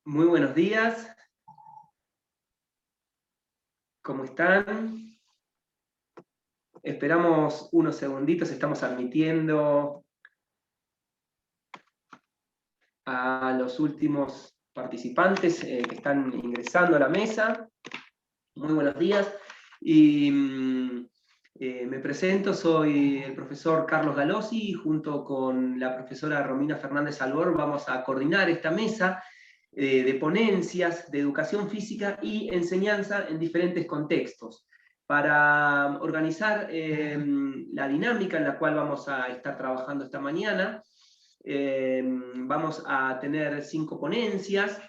Muy buenos días. ¿Cómo están? Esperamos unos segunditos, estamos admitiendo a los últimos participantes que están ingresando a la mesa. Muy buenos días. Y me presento, soy el profesor Carlos Galossi y junto con la profesora Romina Fernández Albor vamos a coordinar esta mesa de ponencias de educación física y enseñanza en diferentes contextos, para organizar la dinámica en la cual vamos a estar trabajando esta mañana. Vamos a tener 5 ponencias,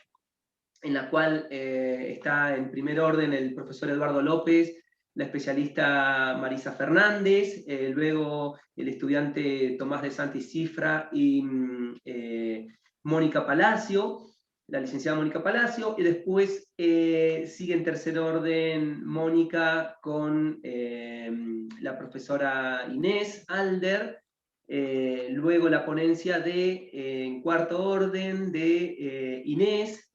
en la cual está en primer orden el profesor Eduardo López, la especialista Marisa Fernández, luego el estudiante Tomás de Santi Cifra y Mónica Palacio, la licenciada Mónica Palacio, y después sigue en tercer orden Mónica con la profesora Inés Alder, luego la ponencia en cuarto orden de Inés,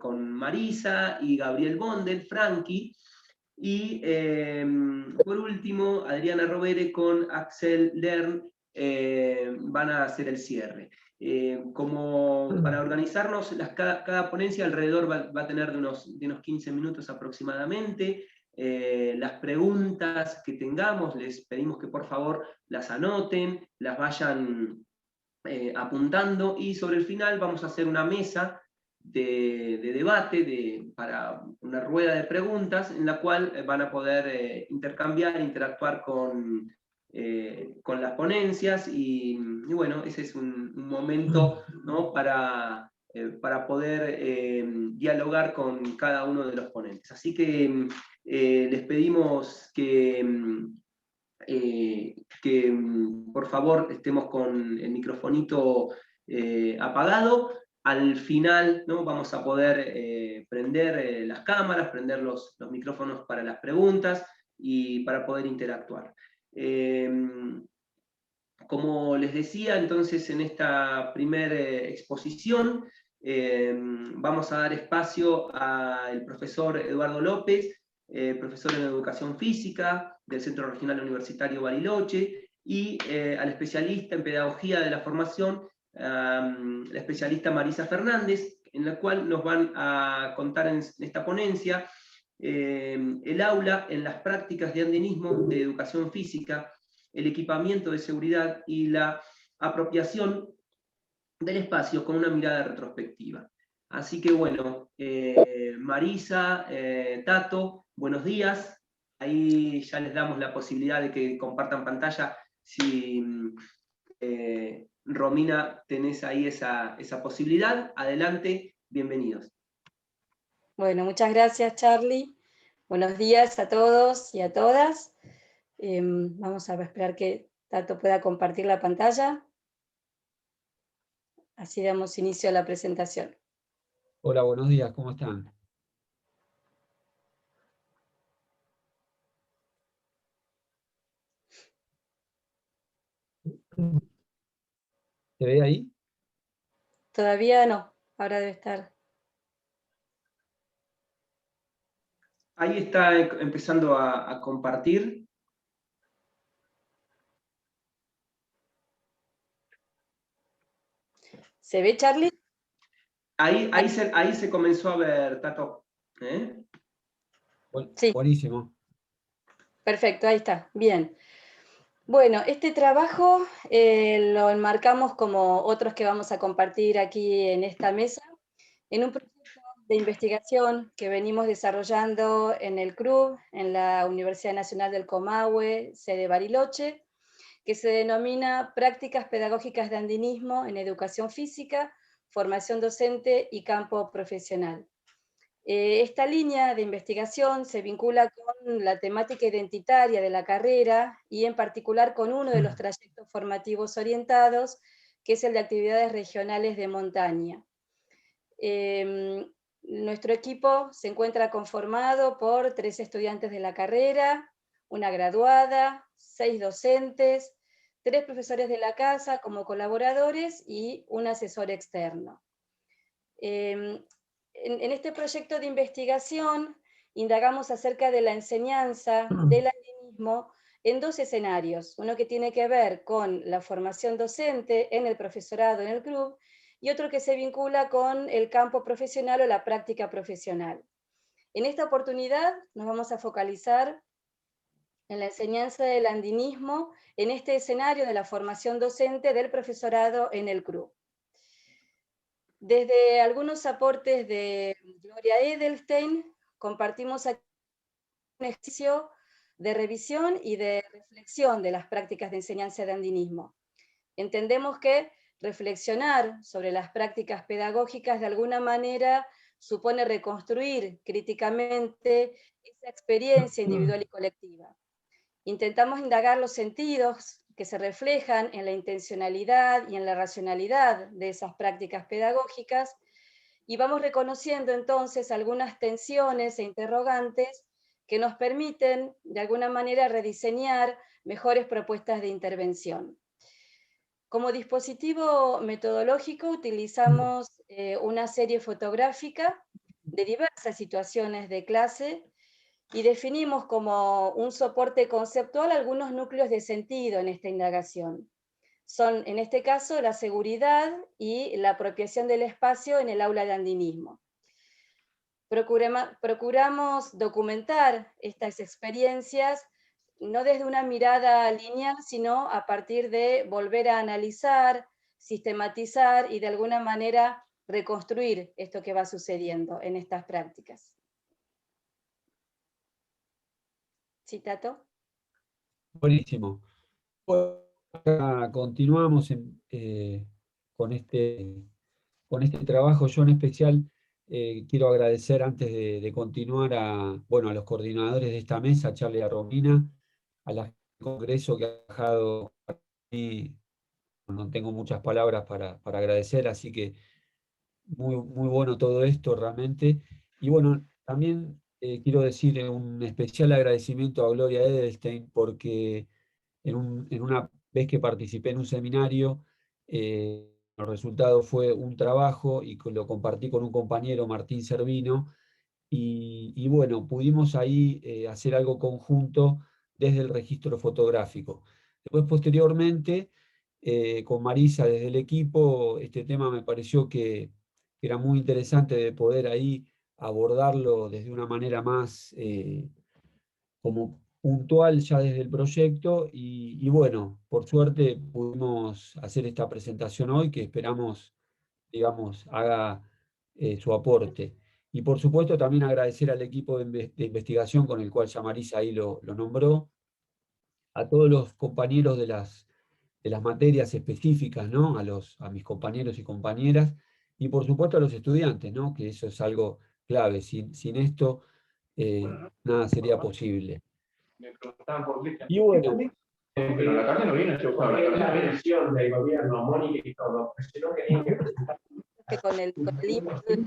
con Marisa y Gabriel Bondel, Frankie, y por último Adriana Rovere con Axel Lern van a hacer el cierre. Como para organizarnos, cada ponencia alrededor va a tener de unos 15 minutos aproximadamente. Las preguntas que tengamos, les pedimos que por favor las anoten, las vayan apuntando, y sobre el final vamos a hacer una mesa de debate para una rueda de preguntas en la cual van a poder intercambiar, interactuar con las ponencias, y bueno, ese es un momento, ¿no?, para poder dialogar con cada uno de los ponentes. Así que les pedimos que por favor estemos con el microfonito apagado. Al final, ¿no?, vamos a poder prender las cámaras, prender los micrófonos para las preguntas y para poder interactuar. Como les decía, entonces, en esta primera exposición vamos a dar espacio al profesor Eduardo López, profesor en Educación Física del Centro Regional Universitario Bariloche, y al especialista en Pedagogía de la Formación, la especialista Marisa Fernández, en la cual nos van a contar en esta ponencia el aula en las prácticas de andinismo de educación física, el equipamiento de seguridad y la apropiación del espacio con una mirada retrospectiva. Así que bueno, Marisa, Tato, buenos días. Ahí ya les damos la posibilidad de que compartan pantalla. Si Romina, tenés ahí esa posibilidad, adelante, bienvenidos. Bueno, muchas gracias, Charlie. Buenos días a todos y a todas. Vamos a esperar que Tato pueda compartir la pantalla. Así damos inicio a la presentación. Hola, buenos días, ¿cómo están? ¿Se ve ahí? Todavía no, ahora debe estar. Ahí está empezando a compartir. ¿Se ve, Charlie? Ahí se comenzó a ver, Tato. Sí. Buenísimo. Perfecto, ahí está, bien. Bueno, este trabajo lo enmarcamos, como otros que vamos a compartir aquí en esta mesa, en un proyecto de investigación que venimos desarrollando en el CRUB, en la Universidad Nacional del Comahue, sede Bariloche, que se denomina Prácticas Pedagógicas de Andinismo en Educación Física, Formación Docente y Campo Profesional. Esta línea de investigación se vincula con la temática identitaria de la carrera y en particular con uno de los trayectos formativos orientados, que es el de actividades regionales de montaña. Nuestro equipo se encuentra conformado por 3 estudiantes de la carrera, una graduada, 6 docentes, 3 profesores de la casa como colaboradores y un asesor externo. en este proyecto de investigación indagamos acerca de la enseñanza del andinismo en dos escenarios, uno que tiene que ver con la formación docente en el profesorado, en el club, y otro que se vincula con el campo profesional o la práctica profesional. En esta oportunidad nos vamos a focalizar en la enseñanza del andinismo en este escenario de la formación docente del profesorado en el club. Desde algunos aportes de Gloria Edelstein, compartimos aquí un ejercicio de revisión y de reflexión de las prácticas de enseñanza de andinismo. Entendemos que reflexionar sobre las prácticas pedagógicas de alguna manera supone reconstruir críticamente esa experiencia individual y colectiva. Intentamos indagar los sentidos que se reflejan en la intencionalidad y en la racionalidad de esas prácticas pedagógicas, y vamos reconociendo entonces algunas tensiones e interrogantes que nos permiten, de alguna manera, rediseñar mejores propuestas de intervención. Como dispositivo metodológico utilizamos una serie fotográfica de diversas situaciones de clase y definimos como un soporte conceptual algunos núcleos de sentido en esta indagación. Son, en este caso, la seguridad y la apropiación del espacio en el aula de andinismo. Procuramos documentar estas experiencias no desde una mirada lineal, sino a partir de volver a analizar, sistematizar y de alguna manera reconstruir esto que va sucediendo en estas prácticas. ¿Sí, Tato? Buenísimo. Bueno, continuamos con este trabajo. Yo en especial quiero agradecer antes de continuar a los coordinadores de esta mesa, a Charlie y a Romina, a la gente del Congreso que ha dejado para mí, no tengo muchas palabras para agradecer, así que muy, muy bueno todo esto realmente. Y bueno, también quiero decir un especial agradecimiento a Gloria Edelstein porque en una vez que participé en un seminario, el resultado fue un trabajo y lo compartí con un compañero, Martín Servino, y bueno, pudimos ahí hacer algo conjunto desde el registro fotográfico. Después, posteriormente, con Marisa desde el equipo, este tema me pareció que era muy interesante de poder ahí abordarlo desde una manera más como puntual ya desde el proyecto y bueno, por suerte pudimos hacer esta presentación hoy que esperamos, digamos, haga su aporte. Y por supuesto también agradecer al equipo de investigación con el cual ya Marisa ahí lo nombró, a todos los compañeros de las materias específicas, ¿no? A mis compañeros y compañeras, y por supuesto a los estudiantes, ¿no? Que eso es algo clave. Sin esto nada sería posible. Me preguntaban por Cristian. Y bueno, Pero la carta no viene, yo la versión del gobierno, Mónica y todo, si no querían que presentar. Con el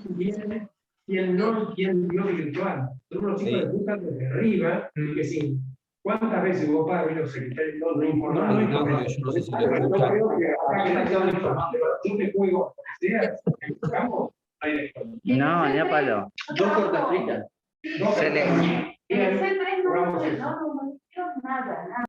Viene quien no, quien vio virtual. Son unos hijos de puta desde arriba, que sí. ¿Cuántas veces vos padre vino secretario? No importa. no, yo no sé si lo escuchan. Yo me juego, No, ni a palo. dos cortas fritas. Excelente. En el C3 no hicieron nada.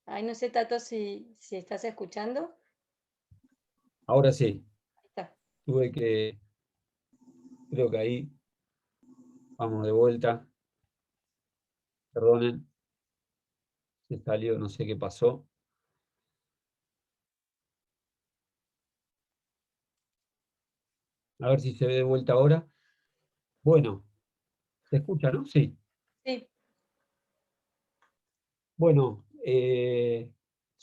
Ay, no sé, Tato, si estás escuchando. Ahora sí, Ahí está. creo que ahí vamos de vuelta. Perdonen, se salió, no sé qué pasó. A ver si se ve de vuelta ahora. Bueno, ¿se escucha, no? Sí. Sí. Bueno,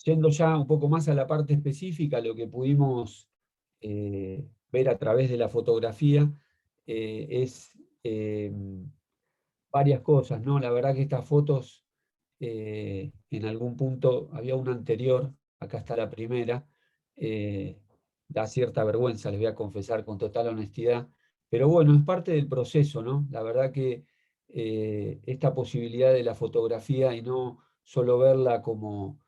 yendo ya un poco más a la parte específica, lo que pudimos ver a través de la fotografía es varias cosas, ¿no? La verdad que estas fotos, en algún punto, había una anterior, acá está la primera, da cierta vergüenza, les voy a confesar con total honestidad, pero bueno, es parte del proceso, ¿no? La verdad que esta posibilidad de la fotografía y no solo verla como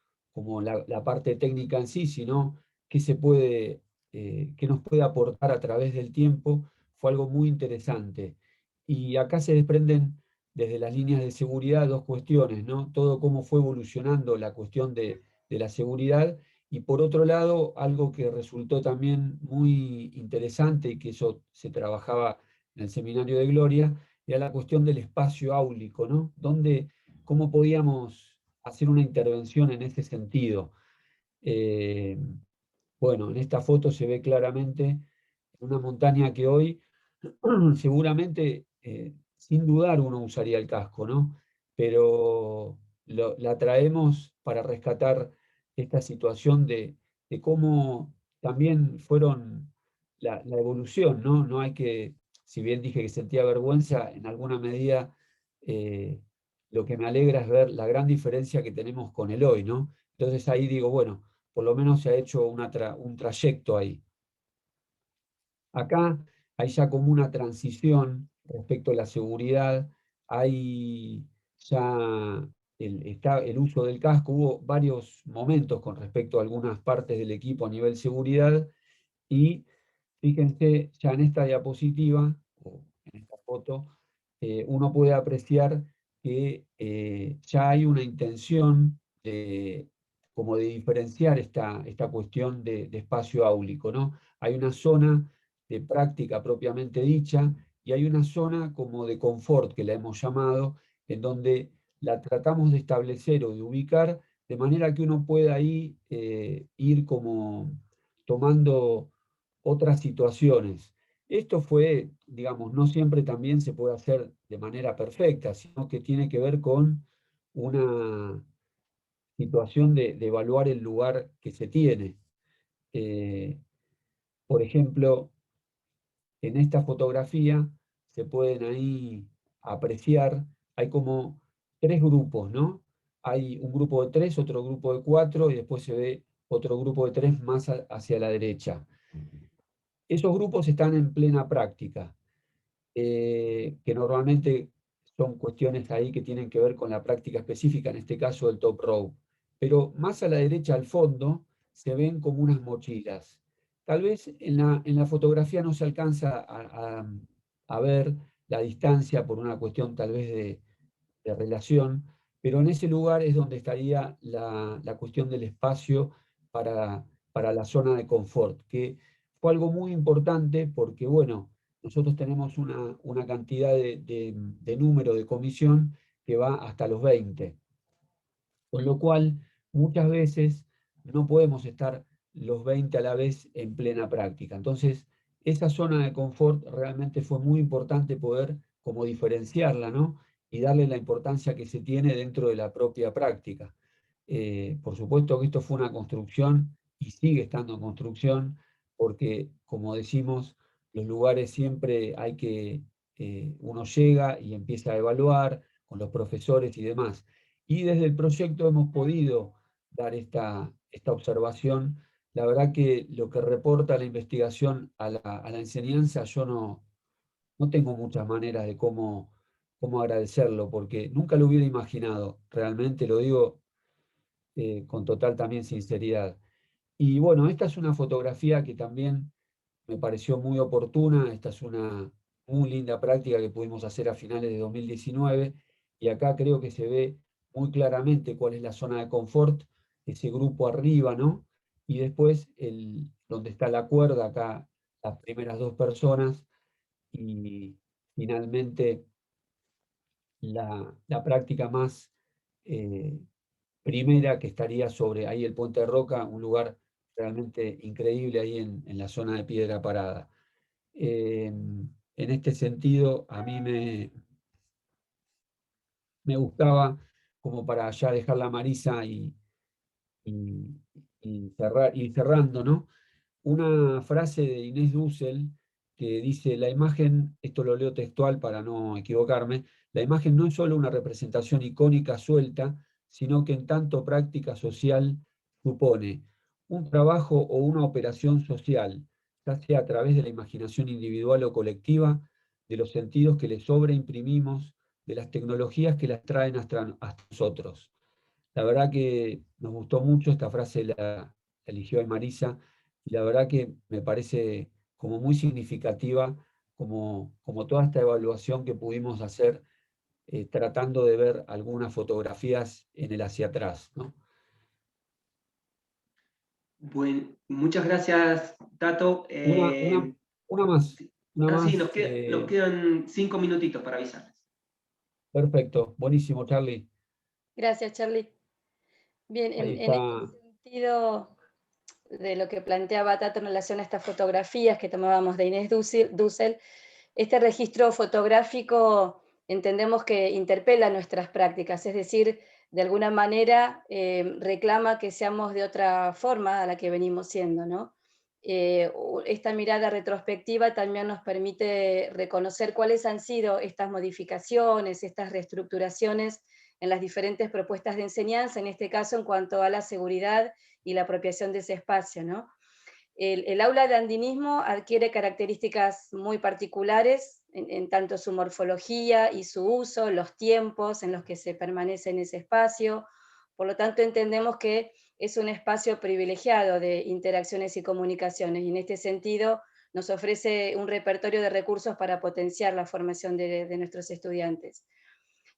la parte técnica en sí, sino qué se puede, qué nos puede aportar a través del tiempo, fue algo muy interesante. Y acá se desprenden desde las líneas de seguridad dos cuestiones, ¿no? Todo cómo fue evolucionando la cuestión de la seguridad y por otro lado, algo que resultó también muy interesante y que eso se trabajaba en el Seminario de Gloria, era la cuestión del espacio áulico, ¿no? ¿Cómo podíamos hacer una intervención en ese sentido? Eh, bueno, en esta foto se ve claramente una montaña que hoy seguramente, sin dudar, uno usaría el casco, ¿no? Pero la traemos para rescatar esta situación de cómo también fueron la evolución, ¿no? No hay que, si bien dije que sentía vergüenza, en alguna medida eh, lo que me alegra es ver la gran diferencia que tenemos con el hoy, ¿no? Entonces ahí digo, bueno, por lo menos se ha hecho un trayecto ahí. Acá hay ya como una transición respecto a la seguridad, hay ya está el uso del casco, hubo varios momentos con respecto a algunas partes del equipo a nivel seguridad y fíjense ya en esta diapositiva, o en esta foto, uno puede apreciar que ya hay una intención como de diferenciar esta cuestión de espacio áulico, ¿no? Hay una zona de práctica propiamente dicha y hay una zona como de confort que la hemos llamado, en donde la tratamos de establecer o de ubicar de manera que uno pueda ahí ir como tomando otras situaciones. Esto fue, digamos, no siempre también se puede hacer de manera perfecta, sino que tiene que ver con una situación de evaluar el lugar que se tiene. Eh, por ejemplo, en esta fotografía se pueden ahí apreciar, hay como tres grupos, ¿no? Hay un grupo de tres, otro grupo de cuatro y después se ve otro grupo de tres más hacia la derecha. Esos grupos están en plena práctica, que normalmente son cuestiones ahí que tienen que ver con la práctica específica, en este caso el top row. Pero más a la derecha, al fondo, se ven como unas mochilas. Tal vez en la fotografía no se alcanza a ver la distancia por una cuestión tal vez de relación, pero en ese lugar es donde estaría la cuestión del espacio para la zona de confort, que fue algo muy importante porque, bueno, nosotros tenemos una cantidad de número de comisión que va hasta los 20, con lo cual muchas veces no podemos estar los 20 a la vez en plena práctica. Entonces, esa zona de confort realmente fue muy importante poder como diferenciarla, ¿no? Y darle la importancia que se tiene dentro de la propia práctica. Por supuesto que esto fue una construcción y sigue estando en construcción, porque, como decimos, los lugares siempre hay que, uno llega y empieza a evaluar con los profesores y demás. Y desde el proyecto hemos podido dar esta observación. La verdad que lo que reporta la investigación a la enseñanza, yo no tengo muchas maneras de cómo agradecerlo, porque nunca lo hubiera imaginado, realmente lo digo con total también sinceridad. Y bueno, esta es una fotografía que también me pareció muy oportuna, esta es una muy linda práctica que pudimos hacer a finales de 2019, y acá creo que se ve muy claramente cuál es la zona de confort, ese grupo arriba, ¿no? Y después donde está la cuerda, acá las primeras dos personas, y finalmente la práctica más eh, primera que estaría sobre ahí el Puente de Roca, un lugar realmente increíble ahí en la zona de Piedra Parada. En este sentido, a mí me gustaba, como para ya dejar la Marisa y cerrando, ¿no? Una frase de Inés Dussel que dice, la imagen, esto lo leo textual para no equivocarme, la imagen no es solo una representación icónica suelta, sino que en tanto práctica social supone un trabajo o una operación social, ya sea a través de la imaginación individual o colectiva, de los sentidos que le sobreimprimimos, de las tecnologías que las traen hasta nosotros. La verdad que nos gustó mucho esta frase, la eligió Marisa, y la verdad que me parece como muy significativa, como toda esta evaluación que pudimos hacer tratando de ver algunas fotografías en el hacia atrás, ¿no? Bueno, muchas gracias, Tato. Una, una, una más, una Sí, más. nos quedan 5 minutitos para avisarles. Perfecto, buenísimo, Charlie. Gracias, Charlie. Bien, Ahí en este está. sentido de lo que planteaba Tato en relación a estas fotografías que tomábamos de Inés Dussel, este registro fotográfico entendemos que interpela nuestras prácticas, es decir, de alguna manera reclama que seamos de otra forma a la que venimos siendo, ¿no? Esta mirada retrospectiva también nos permite reconocer cuáles han sido estas modificaciones, estas reestructuraciones en las diferentes propuestas de enseñanza, en este caso en cuanto a la seguridad y la apropiación de ese espacio, ¿no? El aula de andinismo adquiere características muy particulares en tanto su morfología y su uso, los tiempos en los que se permanece en ese espacio. Por lo tanto, entendemos que es un espacio privilegiado de interacciones y comunicaciones, y en este sentido nos ofrece un repertorio de recursos para potenciar la formación de nuestros estudiantes.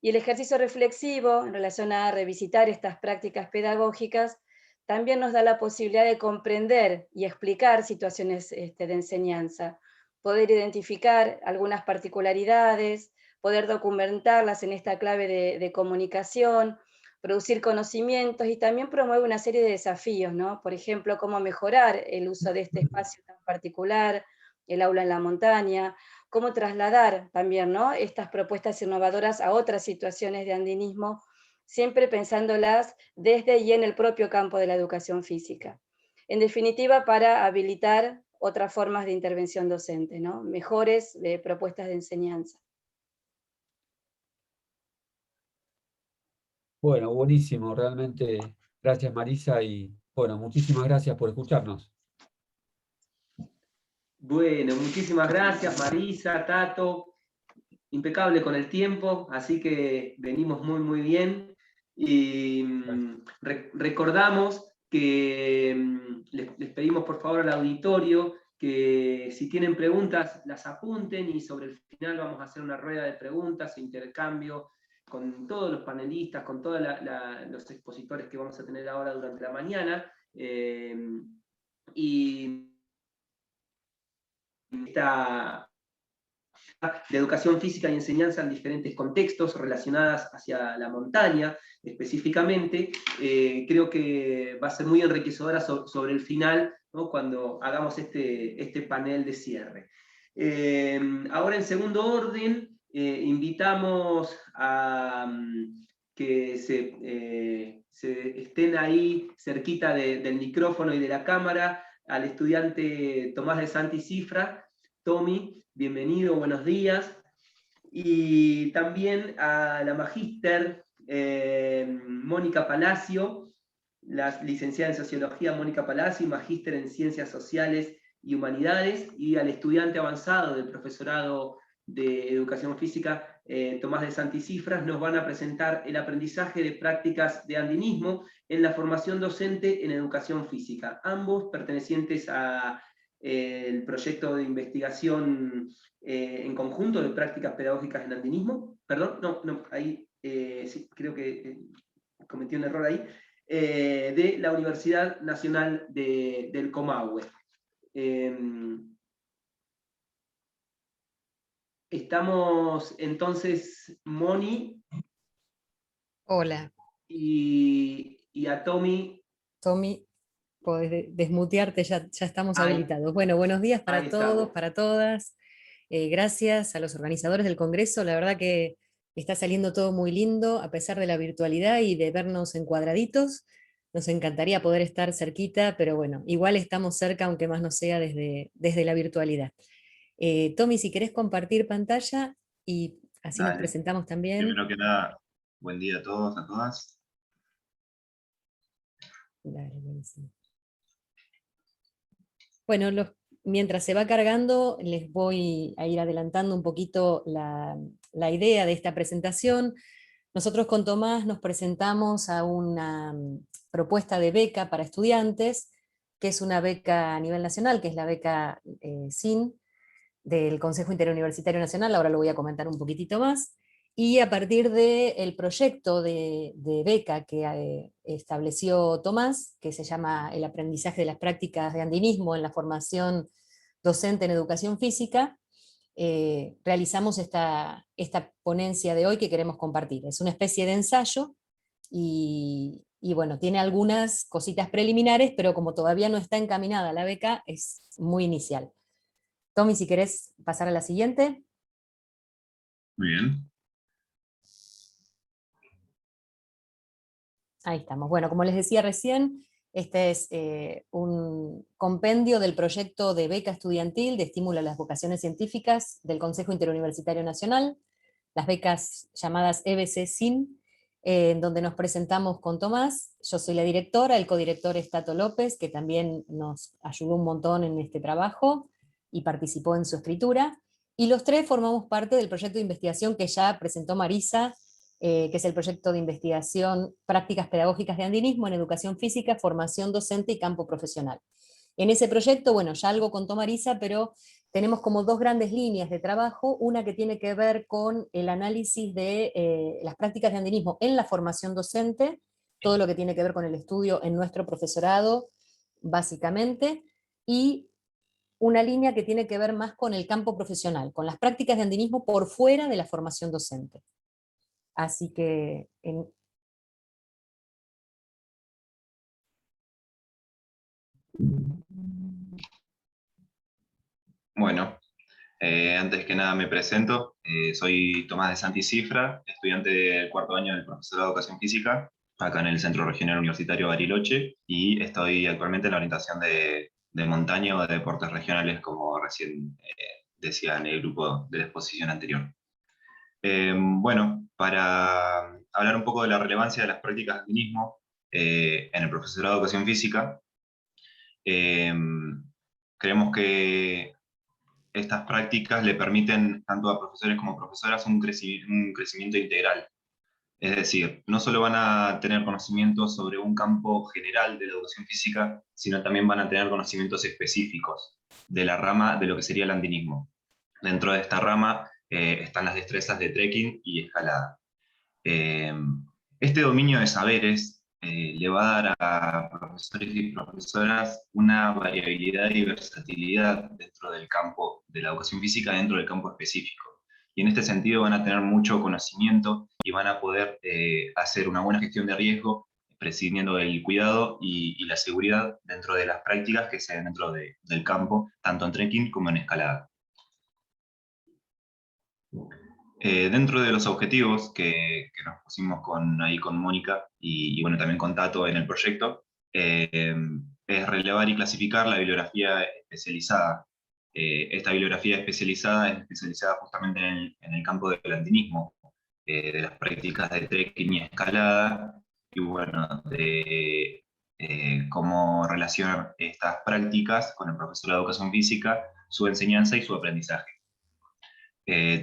Y el ejercicio reflexivo en relación a revisitar estas prácticas pedagógicas también nos da la posibilidad de comprender y explicar situaciones de enseñanza, poder identificar algunas particularidades, poder documentarlas en esta clave de comunicación, producir conocimientos y también promueve una serie de desafíos, ¿no? Por ejemplo, cómo mejorar el uso de este espacio tan particular, el aula en la montaña, cómo trasladar también, ¿no?, estas propuestas innovadoras a otras situaciones de andinismo, siempre pensándolas desde y en el propio campo de la educación física. En definitiva, para habilitar otras formas de intervención docente, ¿no?, mejores propuestas de enseñanza. Bueno, buenísimo, realmente. Gracias, Marisa, y bueno, muchísimas gracias por escucharnos. Bueno, muchísimas gracias, Marisa, Tato. Impecable con el tiempo, así que venimos muy, muy bien. Y recordamos que les pedimos por favor al auditorio que si tienen preguntas las apunten, y sobre el final vamos a hacer una rueda de preguntas e intercambio con todos los panelistas, con todos los expositores que vamos a tener ahora durante la mañana. Y esta de educación física y enseñanza en diferentes contextos relacionadas hacia la montaña específicamente, creo que va a ser muy enriquecedora sobre el final, ¿no?, cuando hagamos este panel de cierre. Ahora en segundo orden, invitamos a que se estén ahí cerquita del micrófono y de la cámara al estudiante Tomás de Santi Cifra. Tommy, bienvenido, buenos días. Y también a la magíster Mónica Palacio, la licenciada en Sociología Mónica Palacio, y magíster en Ciencias Sociales y Humanidades, y al estudiante avanzado del profesorado de Educación Física, Tomás de Santi Cifras, nos van a presentar el aprendizaje de prácticas de andinismo en la formación docente en Educación Física, ambos pertenecientes a el proyecto de investigación en conjunto de prácticas pedagógicas en andinismo. Perdón, no, ahí sí, creo que cometí un error ahí. De la Universidad Nacional del Comahue. Estamos entonces, Moni. Hola. Y a Tommy. Tommy, podés desmutearte, ya estamos habilitados. Bueno, buenos días para todos, para todas. Gracias a los organizadores del Congreso, la verdad que está saliendo todo muy lindo, a pesar de la virtualidad y de vernos encuadraditos. Nos encantaría poder estar cerquita, pero bueno, igual estamos cerca, aunque más no sea desde la virtualidad. Tommy, si querés compartir pantalla y así nos Dale. presentamos también. Primero que nada, buen día a todos, a todas. Dale, buenísimo. Bueno, mientras se va cargando, les voy a ir adelantando un poquito la idea de esta presentación. Nosotros con Tomás nos presentamos a una propuesta de beca para estudiantes, que es una beca a nivel nacional, que es la beca SIN, del Consejo Interuniversitario Nacional, ahora lo voy a comentar un poquitito más, y a partir del proyecto de beca que estableció Tomás, que se llama El aprendizaje de las prácticas de andinismo en la formación docente en educación física, realizamos esta ponencia de hoy que queremos compartir. Es una especie de ensayo y bueno, tiene algunas cositas preliminares, pero como todavía no está encaminada la beca, es muy inicial. Tommy, si querés pasar a la siguiente. Muy bien. Ahí estamos. Bueno, como les decía recién, este es un compendio del proyecto de beca estudiantil de estímulo a las vocaciones científicas del Consejo Interuniversitario Nacional, las becas llamadas EBC-SIN, en donde nos presentamos con Tomás. Yo soy la directora, el codirector es Tato López, que también nos ayudó un montón en este trabajo y participó en su escritura, y los tres formamos parte del proyecto de investigación que ya presentó Marisa, que es el proyecto de investigación Prácticas Pedagógicas de Andinismo en Educación Física, Formación Docente y Campo Profesional. En ese proyecto, bueno, ya algo contó Marisa, pero tenemos como dos grandes líneas de trabajo, una que tiene que ver con el análisis de las prácticas de andinismo en la formación docente, todo lo que tiene que ver con el estudio en nuestro profesorado, básicamente, y una línea que tiene que ver más con el campo profesional, con las prácticas de andinismo por fuera de la formación docente. Así que Bueno, antes que nada me presento. Soy Tomás de Santicifra, estudiante del cuarto año del profesorado de Educación Física, acá en el Centro Regional Universitario Bariloche, y estoy actualmente en la orientación de montaña o de deportes regionales, como recién decía en el grupo de la exposición anterior. Bueno, para hablar un poco de la relevancia de las prácticas de andinismo en el profesorado de Educación Física, creemos que estas prácticas le permiten tanto a profesores como profesoras un crecimiento integral. Es decir, no solo van a tener conocimientos sobre un campo general de la educación física, sino también van a tener conocimientos específicos de la rama de lo que sería el andinismo. Dentro de esta rama están las destrezas de trekking y escalada. Este dominio de saberes le va a dar a profesores y profesoras una variabilidad y versatilidad dentro del campo de la educación física, dentro del campo específico. Y en este sentido van a tener mucho conocimiento y van a poder hacer una buena gestión de riesgo, prescindiendo del cuidado y la seguridad dentro de las prácticas que se den dentro del campo, tanto en trekking como en escalada. Dentro de los objetivos que nos pusimos ahí con Mónica y bueno, también con Tato en el proyecto, es relevar y clasificar la bibliografía especializada. Esta bibliografía especializada es especializada justamente en el campo del andinismo, de las prácticas de trekking y escalada, y bueno, de cómo relacionar estas prácticas con el profesorado de educación física, su enseñanza y su aprendizaje.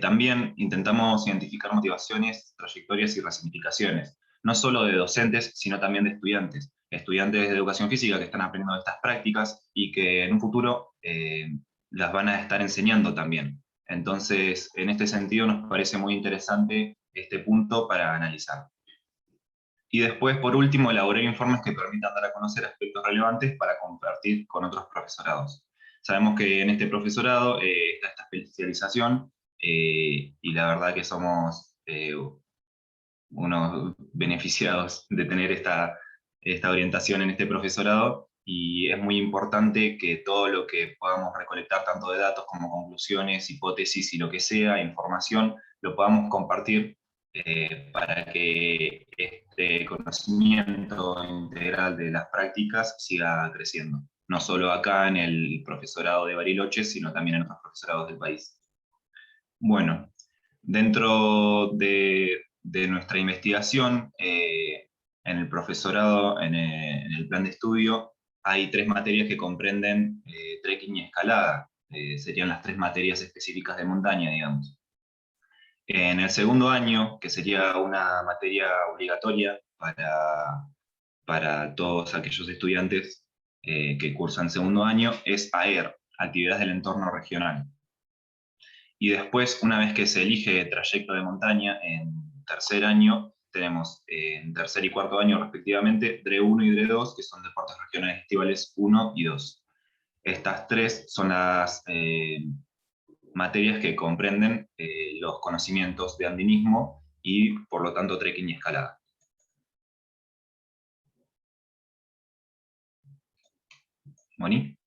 También intentamos identificar motivaciones, trayectorias y resignificaciones, no solo de docentes, sino también de estudiantes. Estudiantes de educación física que están aprendiendo estas prácticas y que en un futuro las van a estar enseñando también. Entonces, en este sentido nos parece muy interesante este punto para analizar. Y después, por último, elaborar informes que permitan dar a conocer aspectos relevantes para compartir con otros profesorados. Sabemos que en este profesorado está esta especialización, y la verdad que somos unos beneficiados de tener esta orientación en este profesorado, y es muy importante que todo lo que podamos recolectar, tanto de datos como conclusiones, hipótesis y lo que sea, información, lo podamos compartir para que este conocimiento integral de las prácticas siga creciendo. no solo acá en el profesorado de Bariloche, sino también en otros profesorados del país. Bueno, dentro de nuestra investigación, en el profesorado, en el plan de estudio, hay 3 materias que comprenden trekking y escalada. Serían las 3 materias específicas de montaña, digamos. En el segundo año, que sería una materia obligatoria para todos aquellos estudiantes que cursan segundo año, es AER, Actividades del Entorno Regional. Y después, una vez que se elige trayecto de montaña, en tercer año, tenemos en tercer y cuarto año respectivamente, DRE 1 y DRE 2, que son deportes regionales estivales 1 y 2. Estas 3 son las materias que comprenden los conocimientos de andinismo y, por lo tanto, trekking y escalada. ¿Moni?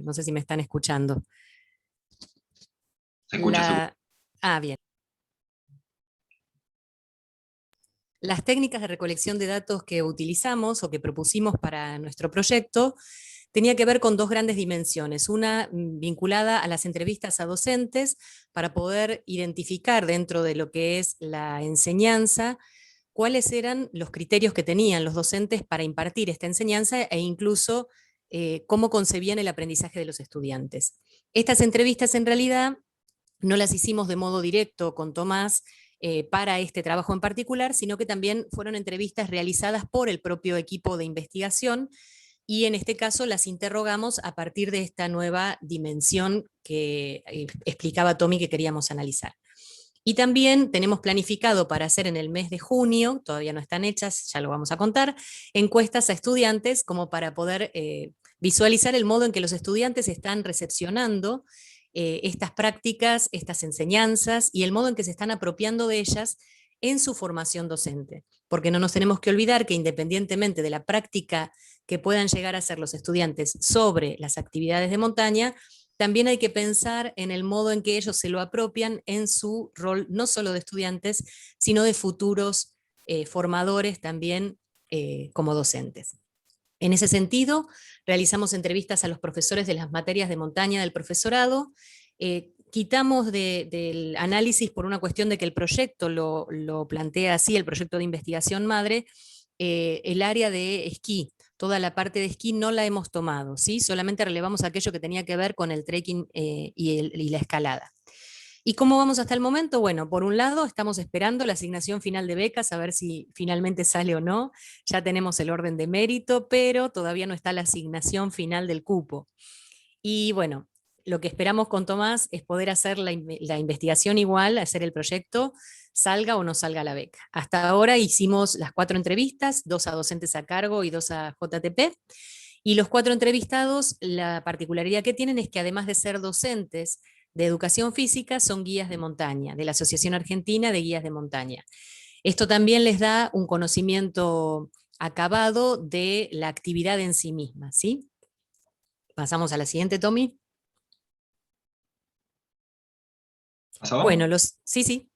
No sé si me están escuchando. Se escucha. Bien. Las técnicas de recolección de datos que utilizamos o que propusimos para nuestro proyecto tenía que ver con 2 grandes dimensiones. Una vinculada a las entrevistas a docentes para poder identificar dentro de lo que es la enseñanza cuáles eran los criterios que tenían los docentes para impartir esta enseñanza e incluso cómo concebían el aprendizaje de los estudiantes. Estas entrevistas en realidad no las hicimos de modo directo con Tomás para este trabajo en particular, sino que también fueron entrevistas realizadas por el propio equipo de investigación, y en este caso las interrogamos a partir de esta nueva dimensión que explicaba Tommy que queríamos analizar. Y también tenemos planificado para hacer en el mes de junio, todavía no están hechas, ya lo vamos a contar, encuestas a estudiantes como para poder visualizar el modo en que los estudiantes están recepcionando estas prácticas, estas enseñanzas y el modo en que se están apropiando de ellas en su formación docente. Porque no nos tenemos que olvidar que independientemente de la práctica que puedan llegar a hacer los estudiantes sobre las actividades de montaña, también hay que pensar en el modo en que ellos se lo apropian en su rol, no solo de estudiantes, sino de futuros formadores también como docentes. En ese sentido, realizamos entrevistas a los profesores de las materias de montaña del profesorado, quitamos del análisis por una cuestión de que el proyecto lo plantea así, el proyecto de investigación madre, el área de esquí. Toda la parte de esquí no la hemos tomado, ¿sí? Solamente relevamos aquello que tenía que ver con el trekking y la escalada. ¿Y cómo vamos hasta el momento? Bueno, por un lado estamos esperando la asignación final de becas, a ver si finalmente sale o no. Ya tenemos el orden de mérito, pero todavía no está la asignación final del cupo. Y bueno, lo que esperamos con Tomás es poder hacer la investigación igual, hacer el proyecto, salga o no salga la beca. Hasta ahora hicimos las 4 entrevistas, 2 a docentes a cargo y 2 a JTP, y los 4 entrevistados, la particularidad que tienen es que además de ser docentes de educación física, son guías de montaña, de la Asociación Argentina de Guías de Montaña. Esto también les da un conocimiento acabado de la actividad en sí misma, ¿sí? Pasamos a la siguiente, Tommy. ¿Pasaba? Bueno, sí.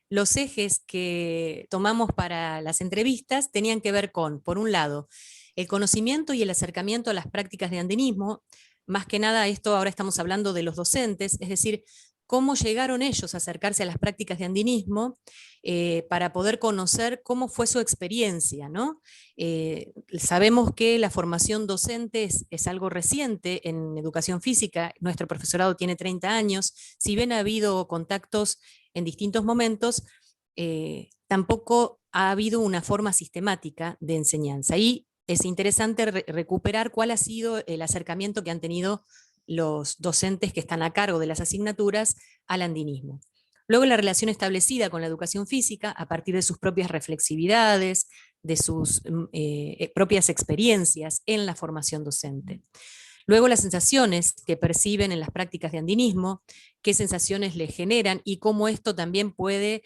Los ejes que tomamos para las entrevistas tenían que ver con, por un lado, el conocimiento y el acercamiento a las prácticas de andinismo. Más que nada, esto ahora estamos hablando de los docentes, es decir, cómo llegaron ellos a acercarse a las prácticas de andinismo para poder conocer cómo fue su experiencia, ¿no? Sabemos que la formación docente es algo reciente en educación física, nuestro profesorado tiene 30 años, si bien ha habido contactos en distintos momentos, tampoco ha habido una forma sistemática de enseñanza. Y es interesante recuperar cuál ha sido el acercamiento que han tenido los docentes que están a cargo de las asignaturas al andinismo. Luego la relación establecida con la educación física a partir de sus propias reflexividades, de sus propias experiencias en la formación docente. Luego las sensaciones que perciben en las prácticas de andinismo, qué sensaciones les generan y cómo esto también puede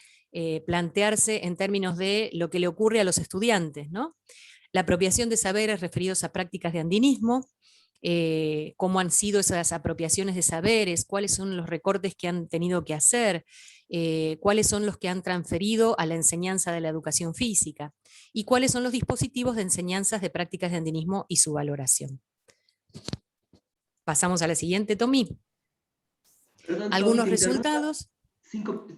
plantearse en términos de lo que le ocurre a los estudiantes, ¿no? La apropiación de saberes referidos a prácticas de andinismo, cómo han sido esas apropiaciones de saberes, cuáles son los recortes que han tenido que hacer, cuáles son los que han transferido a la enseñanza de la educación física. y cuáles son los dispositivos de enseñanzas de prácticas de andinismo y su valoración. Pasamos a la siguiente, Tommy. Perdón, Algunos Tommy, te interrumpo. resultados.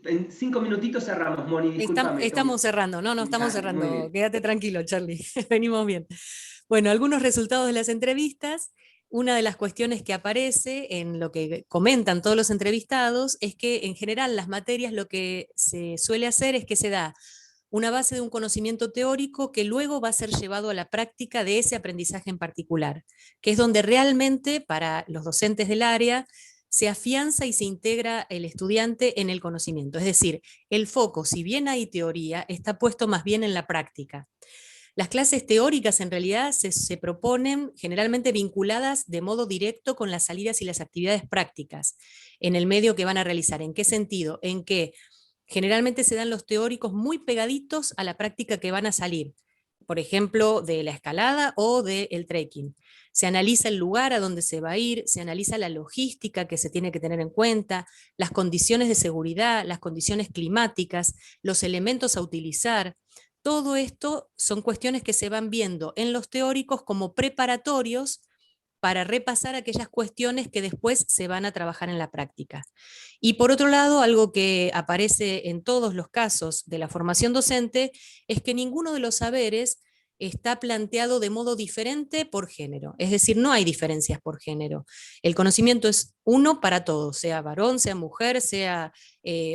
En 5 minutitos cerramos, Moni, discúlpame. Estamos cerrando, no, estamos Dale, muy cerrando. bien. Quédate tranquilo, Charlie, venimos bien. Bueno, algunos resultados de las entrevistas. Una de las cuestiones que aparece en lo que comentan todos los entrevistados es que en general las materias lo que se suele hacer es que se da una base de un conocimiento teórico que luego va a ser llevado a la práctica de ese aprendizaje en particular, que es donde realmente para los docentes del área se afianza y se integra el estudiante en el conocimiento. Es decir, el foco, si bien hay teoría, está puesto más bien en la práctica. Las clases teóricas en realidad se proponen generalmente vinculadas de modo directo con las salidas y las actividades prácticas en el medio que van a realizar. ¿En qué sentido? En que generalmente se dan los teóricos muy pegaditos a la práctica que van a salir, por ejemplo, de la escalada o del trekking. Se analiza el lugar a donde se va a ir, se analiza la logística que se tiene que tener en cuenta, las condiciones de seguridad, las condiciones climáticas, los elementos a utilizar. Todo esto son cuestiones que se van viendo en los teóricos como preparatorios para repasar aquellas cuestiones que después se van a trabajar en la práctica. Y por otro lado, algo que aparece en todos los casos de la formación docente es que ninguno de los saberes está planteado de modo diferente por género. Es decir, no hay diferencias por género. El conocimiento es uno para todos, sea varón, sea mujer, sea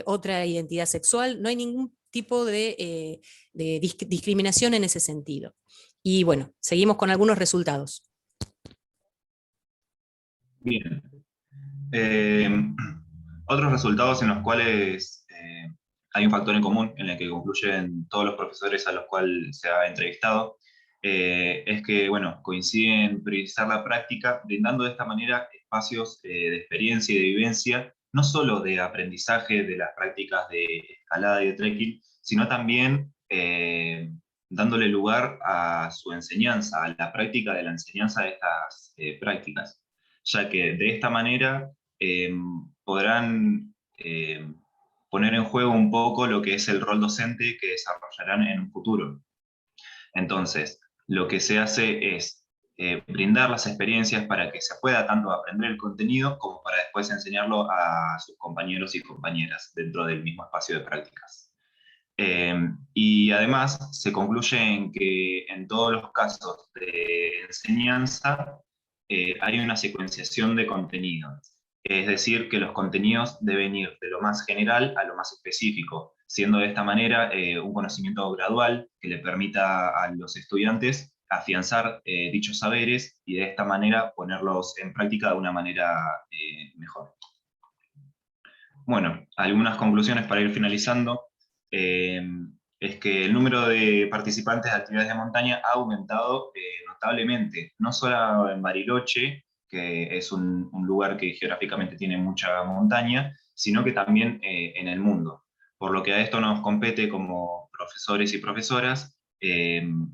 otra identidad sexual, no hay ningún tipo de discriminación en ese sentido. Y bueno, seguimos con algunos resultados. Bien. Otros resultados en los cuales hay un factor en común en el que concluyen todos los profesores a los cuales se ha entrevistado, es que, bueno, coinciden en priorizar la práctica, brindando de esta manera espacios de experiencia y de vivencia, no solo de aprendizaje de las prácticas de escalada y de trekking, sino también dándole lugar a su enseñanza, a la práctica de la enseñanza de estas prácticas, ya que de esta manera podrán poner en juego un poco lo que es el rol docente que desarrollarán en un futuro. Entonces, lo que se hace es brindar las experiencias para que se pueda tanto aprender el contenido como para después enseñarlo a sus compañeros y compañeras dentro del mismo espacio de prácticas. Y además se concluye en que en todos los casos de enseñanza hay una secuenciación de contenidos. Es decir, que los contenidos deben ir de lo más general a lo más específico, siendo de esta manera un conocimiento gradual que le permita a los estudiantes afianzar dichos saberes y de esta manera ponerlos en práctica de una manera mejor. Bueno, algunas conclusiones para ir finalizando. Es que el número de participantes de actividades de montaña ha aumentado notablemente, no solo en Bariloche, que es un lugar que geográficamente tiene mucha montaña, sino que también en el mundo. Por lo que a esto nos compete como profesores y profesoras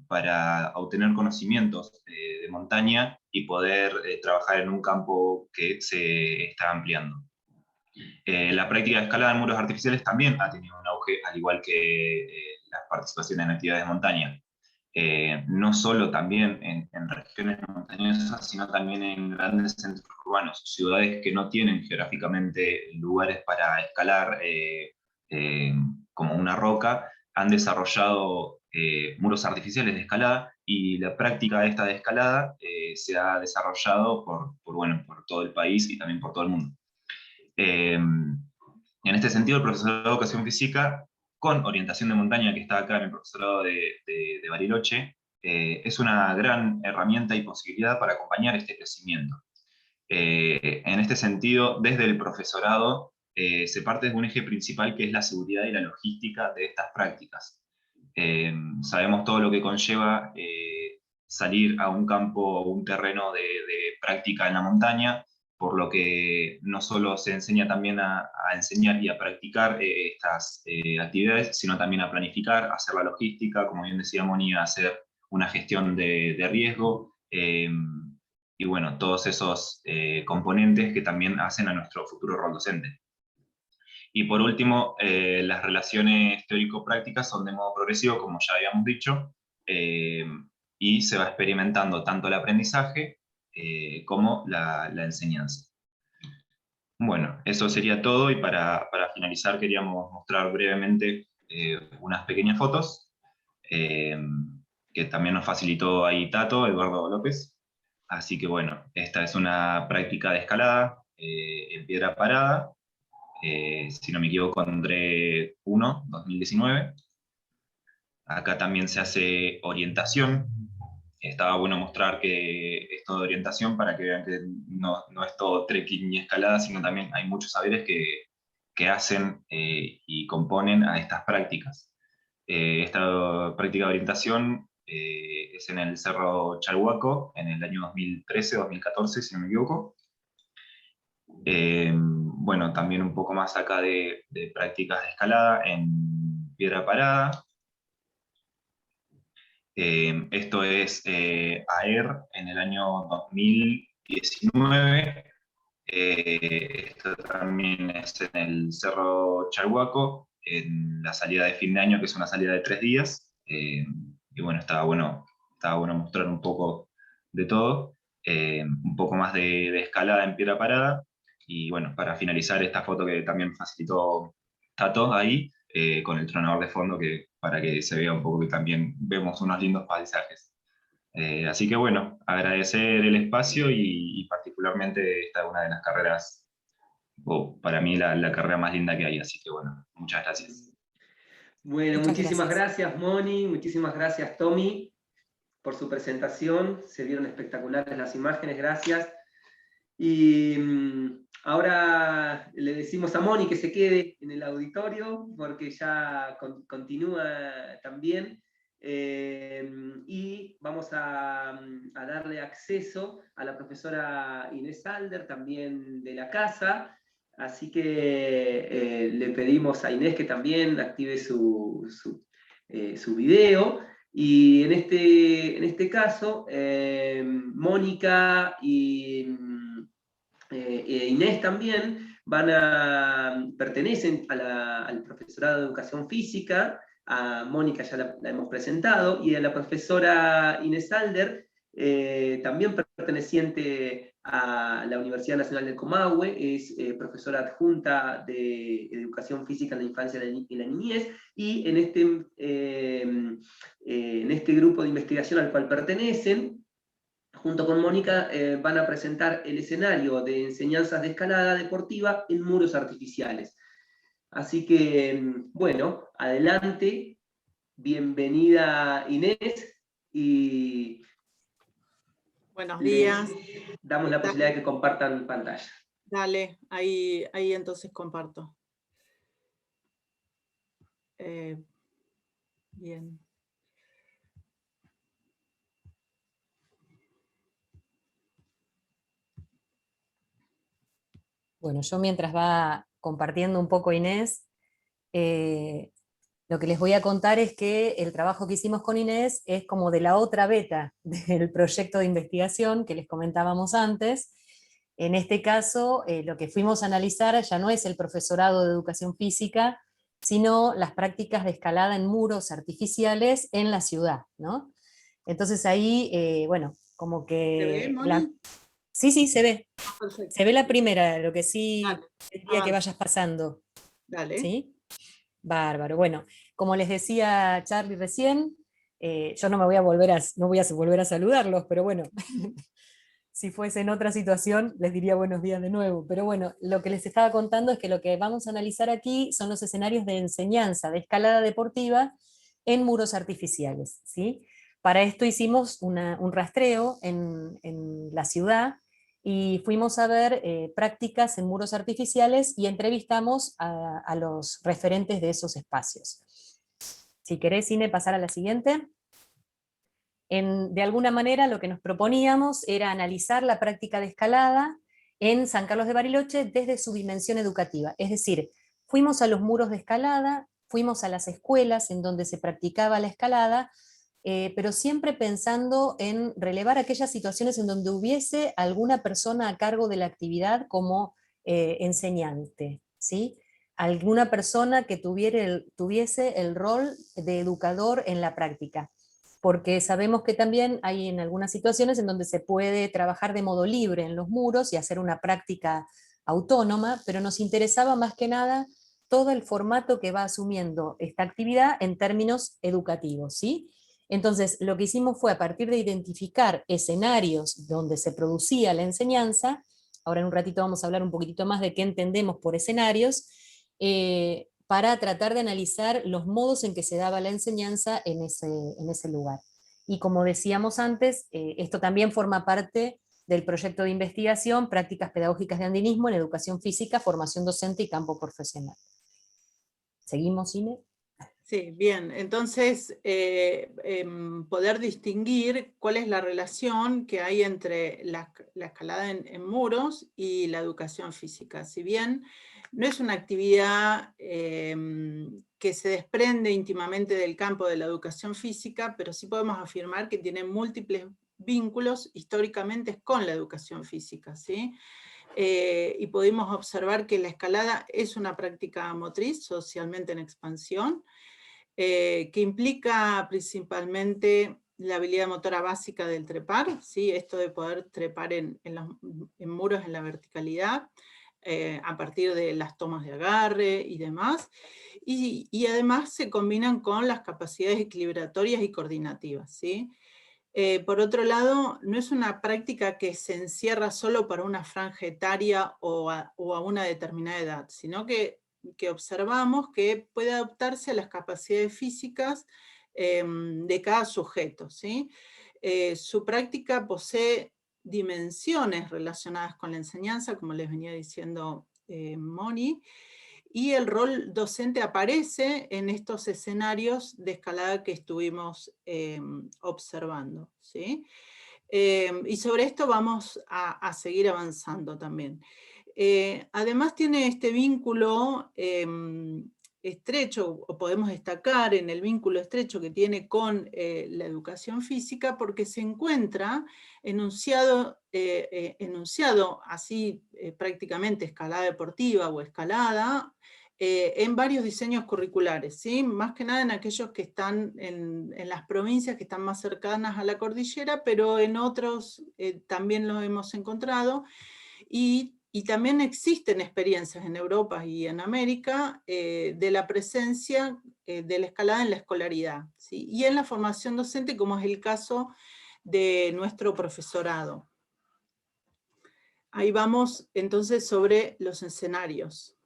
para obtener conocimientos de montaña y poder trabajar en un campo que se está ampliando. La práctica de escalada en muros artificiales también ha tenido un auge, al igual que las participaciones en actividades de montaña. No solo también en regiones montañosas, sino también en grandes centros urbanos, ciudades que no tienen geográficamente lugares para escalar como una roca, han desarrollado muros artificiales de escalada, y la práctica esta de escalada se ha desarrollado por todo el país y también por todo el mundo. En este sentido, el profesorado de Educación Física, con orientación de montaña, que está acá en el profesorado de Bariloche, es una gran herramienta y posibilidad para acompañar este crecimiento. En este sentido, desde el profesorado se parte de un eje principal que es la seguridad y la logística de estas prácticas. Sabemos todo lo que conlleva salir a un campo o un terreno de práctica en la montaña, por lo que no solo se enseña también a enseñar y a practicar estas actividades, sino también a planificar, a hacer la logística, como bien decía Moni, a hacer una gestión de riesgo, y bueno, todos esos componentes que también hacen a nuestro futuro rol docente. Y por último, las relaciones teórico-prácticas son de modo progresivo, como ya habíamos dicho, y se va experimentando tanto el aprendizaje como la enseñanza. Bueno, eso sería todo, y para finalizar queríamos mostrar brevemente unas pequeñas fotos que también nos facilitó ahí Tato, Eduardo López. Así que bueno, esta es una práctica de escalada en piedra parada, si no me equivoco, André 1, 2019. Acá también se hace orientación. Estaba bueno mostrar que esto de orientación para que vean que no es todo trekking ni escalada, sino también hay muchos saberes que hacen y componen a estas prácticas. Esta práctica de orientación es en el Cerro Chalhuaco, en el año 2013-2014, si no me equivoco. Bueno, también un poco más acá de prácticas de escalada en piedra parada. Esto es AER en el año 2019. Esto también es en el Cerro Chalhuaco, en la salida de fin de año, que es una salida de 3 días. Y bueno, estaba bueno mostrar un poco de todo. Un poco más de escalada en piedra parada. Y bueno, para finalizar esta foto que también facilitó Tato ahí, con el tronador de fondo, para que se vea un poco que también vemos unos lindos paisajes. Así que bueno, agradecer el espacio y particularmente esta es una de las carreras, para mí la carrera más linda que hay, así que bueno, muchas gracias. Bueno, Muchas muchísimas gracias. gracias Moni, muchísimas gracias Tommy por su presentación, se vieron espectaculares las imágenes, gracias. Y ahora le decimos a Moni que se quede en el auditorio porque ya continúa también. Y vamos a darle acceso a la profesora Inés Alder, también de la casa, así que le pedimos a Inés que también active su video, y en este caso Mónica y Inés también pertenecen al profesorado de educación física. A Mónica ya la hemos presentado, y a la profesora Inés Alder, también perteneciente a la Universidad Nacional del Comahue, es profesora adjunta de Educación Física en la Infancia y la Niñez, y en este grupo de investigación al cual pertenecen, junto con Mónica, van a presentar el escenario de enseñanzas de escalada deportiva en muros artificiales. Así que, bueno, adelante, bienvenida Inés, y buenos días. Damos la posibilidad de que compartan pantalla. Dale, ahí entonces comparto. Bien. Bueno, yo mientras va compartiendo un poco Inés, lo que les voy a contar es que el trabajo que hicimos con Inés es como de la otra beta del proyecto de investigación que les comentábamos antes. En este caso, lo que fuimos a analizar ya no es el profesorado de educación física, sino las prácticas de escalada en muros artificiales en la ciudad, ¿no? Entonces ahí, bueno, como que... ¿Se ve, Moni? Sí, se ve. Perfecto. Se ve la primera, lo que sí quería que Ah, vayas pasando. dale. ¿Sí? Bárbaro. Bueno, como les decía Charlie recién, yo no voy a volver a saludarlos, pero bueno, si fuese en otra situación les diría buenos días de nuevo. Pero bueno, lo que les estaba contando es que lo que vamos a analizar aquí son los escenarios de enseñanza de escalada deportiva en muros artificiales, ¿sí? Para esto hicimos un rastreo en la ciudad y fuimos a ver prácticas en muros artificiales y entrevistamos a los referentes de esos espacios. Si querés, Ine, pasar a la siguiente. De alguna manera lo que nos proponíamos era analizar la práctica de escalada en San Carlos de Bariloche desde su dimensión educativa. Es decir, fuimos a los muros de escalada, fuimos a las escuelas en donde se practicaba la escalada, pero siempre pensando en relevar aquellas situaciones en donde hubiese alguna persona a cargo de la actividad como enseñante, ¿sí? Alguna persona que tuviese el rol de educador en la práctica. porque sabemos que también hay en algunas situaciones en donde se puede trabajar de modo libre en los muros y hacer una práctica autónoma, pero nos interesaba más que nada todo el formato que va asumiendo esta actividad en términos educativos, ¿sí? Entonces, lo que hicimos fue, a partir de identificar escenarios donde se producía la enseñanza, ahora en un ratito vamos a hablar un poquitito más de qué entendemos por escenarios, para tratar de analizar los modos en que se daba la enseñanza en ese lugar. Y como decíamos antes, esto también forma parte del proyecto de investigación Prácticas Pedagógicas de Andinismo en Educación Física, Formación Docente y Campo Profesional. ¿Seguimos, Ine? Sí, bien. Entonces, poder distinguir cuál es la relación que hay entre la escalada en muros y la educación física. Si bien no es una actividad que se desprende íntimamente del campo de la educación física, pero sí podemos afirmar que tiene múltiples vínculos históricamente con la educación física, ¿sí? Y pudimos observar que la escalada es una práctica motriz socialmente en expansión, que implica principalmente la habilidad motora básica del trepar, ¿sí? Esto de poder trepar en muros en la verticalidad, a partir de las tomas de agarre y demás, y además se combinan con las capacidades equilibratorias y coordinativas, ¿sí? Por otro lado, no es una práctica que se encierra solo para una franja etaria o a una determinada edad, sino que observamos que puede adaptarse a las capacidades físicas de cada sujeto, ¿sí? Su práctica posee dimensiones relacionadas con la enseñanza, como les venía diciendo Moni, y el rol docente aparece en estos escenarios de escalada que estuvimos observando, ¿sí? Y sobre esto vamos a seguir avanzando también. Además tiene este vínculo estrecho, o podemos destacar en el vínculo estrecho que tiene con la educación física, porque se encuentra enunciado así prácticamente escalada deportiva o escalada, en varios diseños curriculares, ¿sí? Más que nada en aquellos que están en las provincias que están más cercanas a la cordillera, pero en otros también lo hemos encontrado, y también existen experiencias en Europa y en América de la presencia de la escalada en la escolaridad, ¿sí? Y en la formación docente, como es el caso de nuestro profesorado. Ahí vamos entonces sobre los escenarios.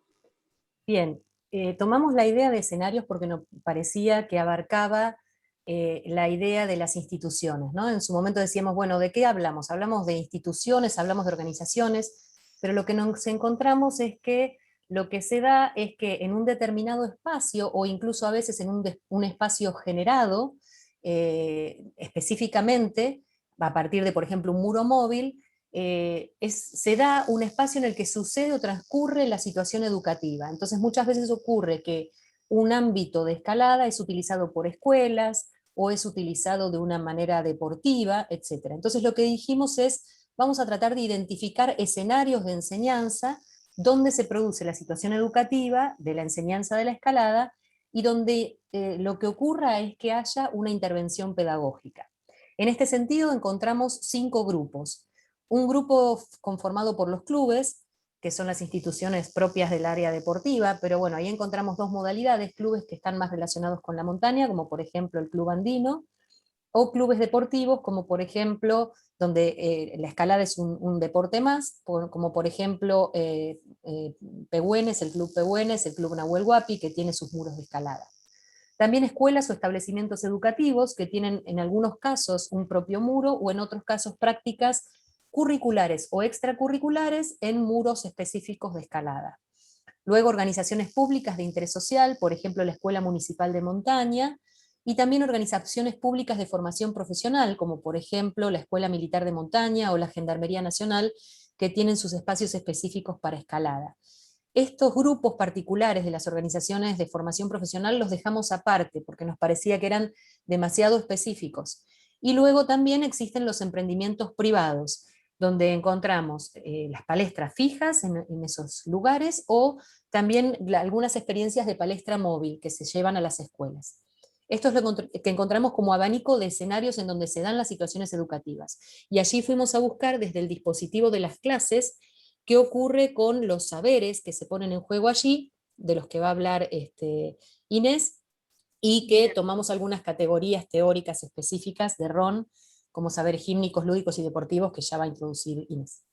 Bien, tomamos la idea de escenarios porque nos parecía que abarcaba la idea de las instituciones, ¿no? En su momento decíamos, bueno, ¿de qué hablamos? Hablamos de instituciones, hablamos de organizaciones, pero lo que nos encontramos es que lo que se da es que en un determinado espacio, o incluso a veces en un espacio generado, específicamente, a partir de, por ejemplo, un muro móvil, se da un espacio en el que sucede o transcurre la situación educativa. Entonces muchas veces ocurre que un ámbito de escalada es utilizado por escuelas o es utilizado de una manera deportiva, etc. Entonces lo que dijimos es, vamos a tratar de identificar escenarios de enseñanza donde se produce la situación educativa de la enseñanza de la escalada y donde lo que ocurra es que haya una intervención pedagógica. En este sentido encontramos 5 grupos. Un grupo conformado por los clubes, que son las instituciones propias del área deportiva, pero bueno, ahí encontramos 2 modalidades, clubes que están más relacionados con la montaña, como por ejemplo el Club Andino, o clubes deportivos, como por ejemplo, donde la escalada es un deporte más, como por ejemplo Pehuen, el Club Pehuen, el Club Nahuel Huapi, que tiene sus muros de escalada. También escuelas o establecimientos educativos que tienen en algunos casos un propio muro o en otros casos prácticas curriculares o extracurriculares en muros específicos de escalada. Luego organizaciones públicas de interés social, por ejemplo la Escuela Municipal de Montaña, y también organizaciones públicas de formación profesional, como por ejemplo la Escuela Militar de Montaña o la Gendarmería Nacional, que tienen sus espacios específicos para escalada. Estos grupos particulares de las organizaciones de formación profesional los dejamos aparte, porque nos parecía que eran demasiado específicos. Y luego también existen los emprendimientos privados, donde encontramos las palestras fijas en esos lugares, o también algunas experiencias de palestra móvil que se llevan a las escuelas. Esto es lo que encontramos como abanico de escenarios en donde se dan las situaciones educativas. Y allí fuimos a buscar desde el dispositivo de las clases qué ocurre con los saberes que se ponen en juego allí, de los que va a hablar Inés, y que tomamos algunas categorías teóricas específicas de RON, como saberes gímnicos, lúdicos y deportivos, que ya va a introducir Inés.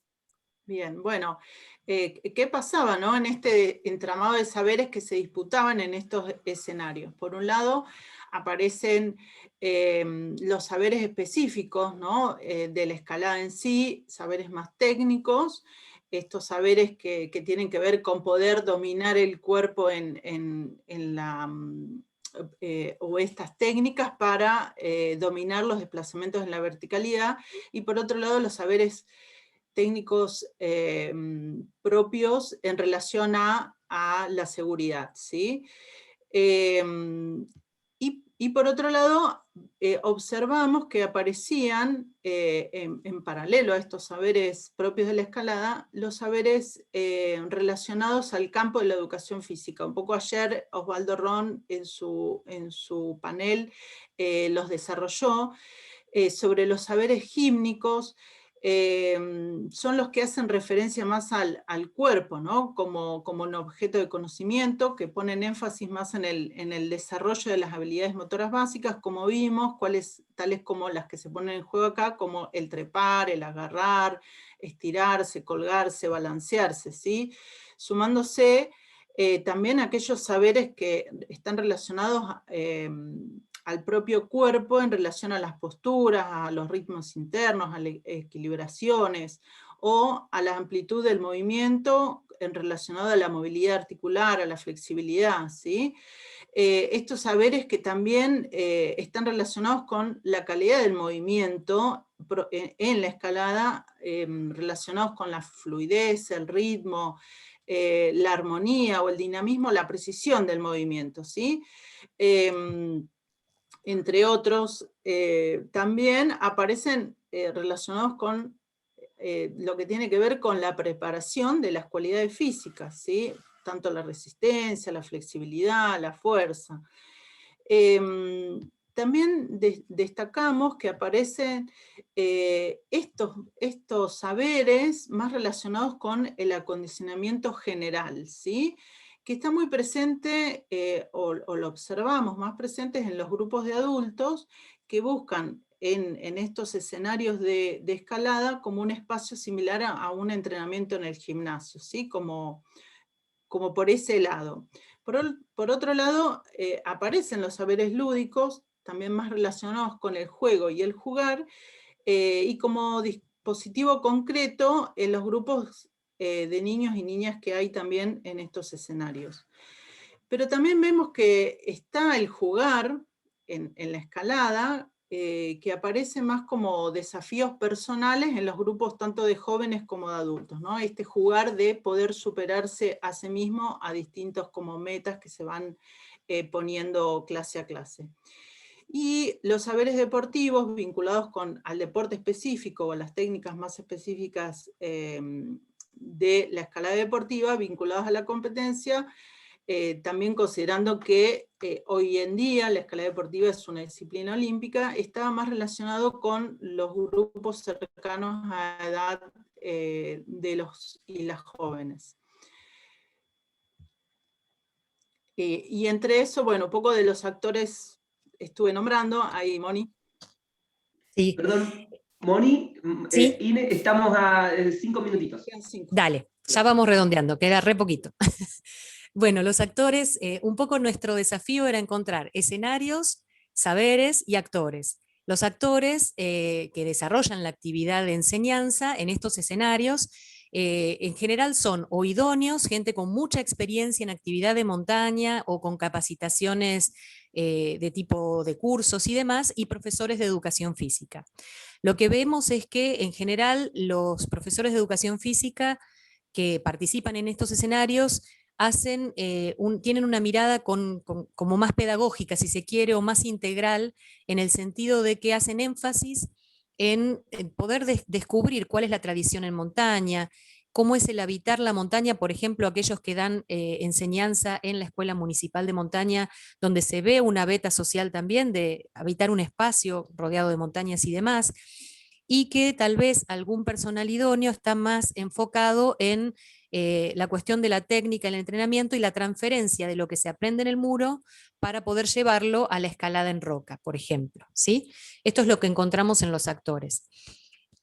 Bien, bueno, ¿qué pasaba, no, en este entramado de saberes que se disputaban en estos escenarios? Por un lado, aparecen los saberes específicos, ¿no? De la escalada en sí, saberes más técnicos, estos saberes que tienen que ver con poder dominar el cuerpo en la... o estas técnicas para dominar los desplazamientos en la verticalidad, y por otro lado los saberes técnicos propios en relación a la seguridad, ¿sí? Y por otro lado, observamos que aparecían en paralelo a estos saberes propios de la escalada, los saberes relacionados al campo de la educación física. Un poco ayer Osvaldo Ron en su panel los desarrolló sobre los saberes gímnicos. Son los que hacen referencia más al cuerpo, ¿no? como un objeto de conocimiento, que ponen énfasis más en el desarrollo de las habilidades motoras básicas, como vimos, tales como las que se ponen en juego acá, como el trepar, el agarrar, estirarse, colgarse, balancearse, ¿sí? Sumándose también aquellos saberes que están relacionados al propio cuerpo en relación a las posturas, a los ritmos internos, a las equilibraciones, o a la amplitud del movimiento en relacionado a la movilidad articular, a la flexibilidad, ¿sí? Estos saberes que también están relacionados con la calidad del movimiento en la escalada, relacionados con la fluidez, el ritmo, la armonía o el dinamismo, la precisión del movimiento, ¿sí? Entre otros, también aparecen relacionados con lo que tiene que ver con la preparación de las cualidades físicas, ¿sí? Tanto la resistencia, la flexibilidad, la fuerza. También destacamos que aparecen estos saberes más relacionados con el acondicionamiento general, ¿sí? Que está muy presente, o lo observamos más presentes en los grupos de adultos que buscan en estos escenarios de escalada como un espacio similar a un entrenamiento en el gimnasio, ¿sí? Como por ese lado. Por otro lado, aparecen los saberes lúdicos, también más relacionados con el juego y el jugar, y como dispositivo concreto en los grupos de niños y niñas que hay también en estos escenarios. Pero también vemos que está el jugar en la escalada, que aparece más como desafíos personales en los grupos tanto de jóvenes como de adultos, ¿no? Este jugar de poder superarse a sí mismo a distintos como metas que se van poniendo clase a clase. Y los saberes deportivos vinculados al deporte específico o a las técnicas más específicas de la escalada deportiva, vinculados a la competencia, también considerando que hoy en día la escalada deportiva es una disciplina olímpica, estaba más relacionado con los grupos cercanos a la edad de los y las jóvenes. Y entre eso, bueno, un poco de los actores estuve nombrando, ahí Moni. Sí. Perdón, Moni, ¿Sí? Ine, estamos a 5 minutitos. Dale, ya vamos redondeando, queda re poquito. Bueno, los actores, un poco nuestro desafío era encontrar escenarios, saberes y actores. Los actores que desarrollan la actividad de enseñanza en estos escenarios, en general son o idóneos, gente con mucha experiencia en actividad de montaña o con capacitaciones de tipo de cursos y demás, y profesores de educación física. Lo que vemos es que en general los profesores de educación física que participan en estos escenarios tienen una mirada como más pedagógica, si se quiere, o más integral, en el sentido de que hacen énfasis en poder descubrir cuál es la tradición en montaña, cómo es el habitar la montaña, por ejemplo, aquellos que dan enseñanza en la Escuela Municipal de Montaña, donde se ve una beta social también de habitar un espacio rodeado de montañas y demás, y que tal vez algún personal idóneo está más enfocado en la cuestión de la técnica, el entrenamiento y la transferencia de lo que se aprende en el muro para poder llevarlo a la escalada en roca, por ejemplo, ¿sí? Esto es lo que encontramos en los actores.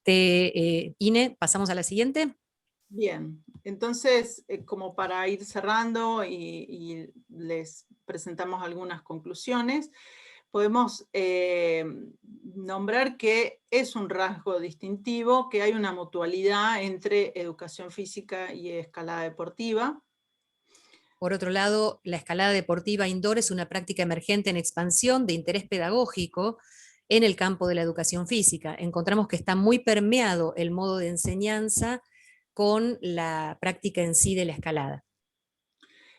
Ine, pasamos a la siguiente. Bien, entonces, como para ir cerrando y les presentamos algunas conclusiones, podemos nombrar que es un rasgo distintivo, que hay una mutualidad entre educación física y escalada deportiva. Por otro lado, la escalada deportiva indoor es una práctica emergente en expansión de interés pedagógico en el campo de la educación física. Encontramos que está muy permeado el modo de enseñanza con la práctica en sí de la escalada.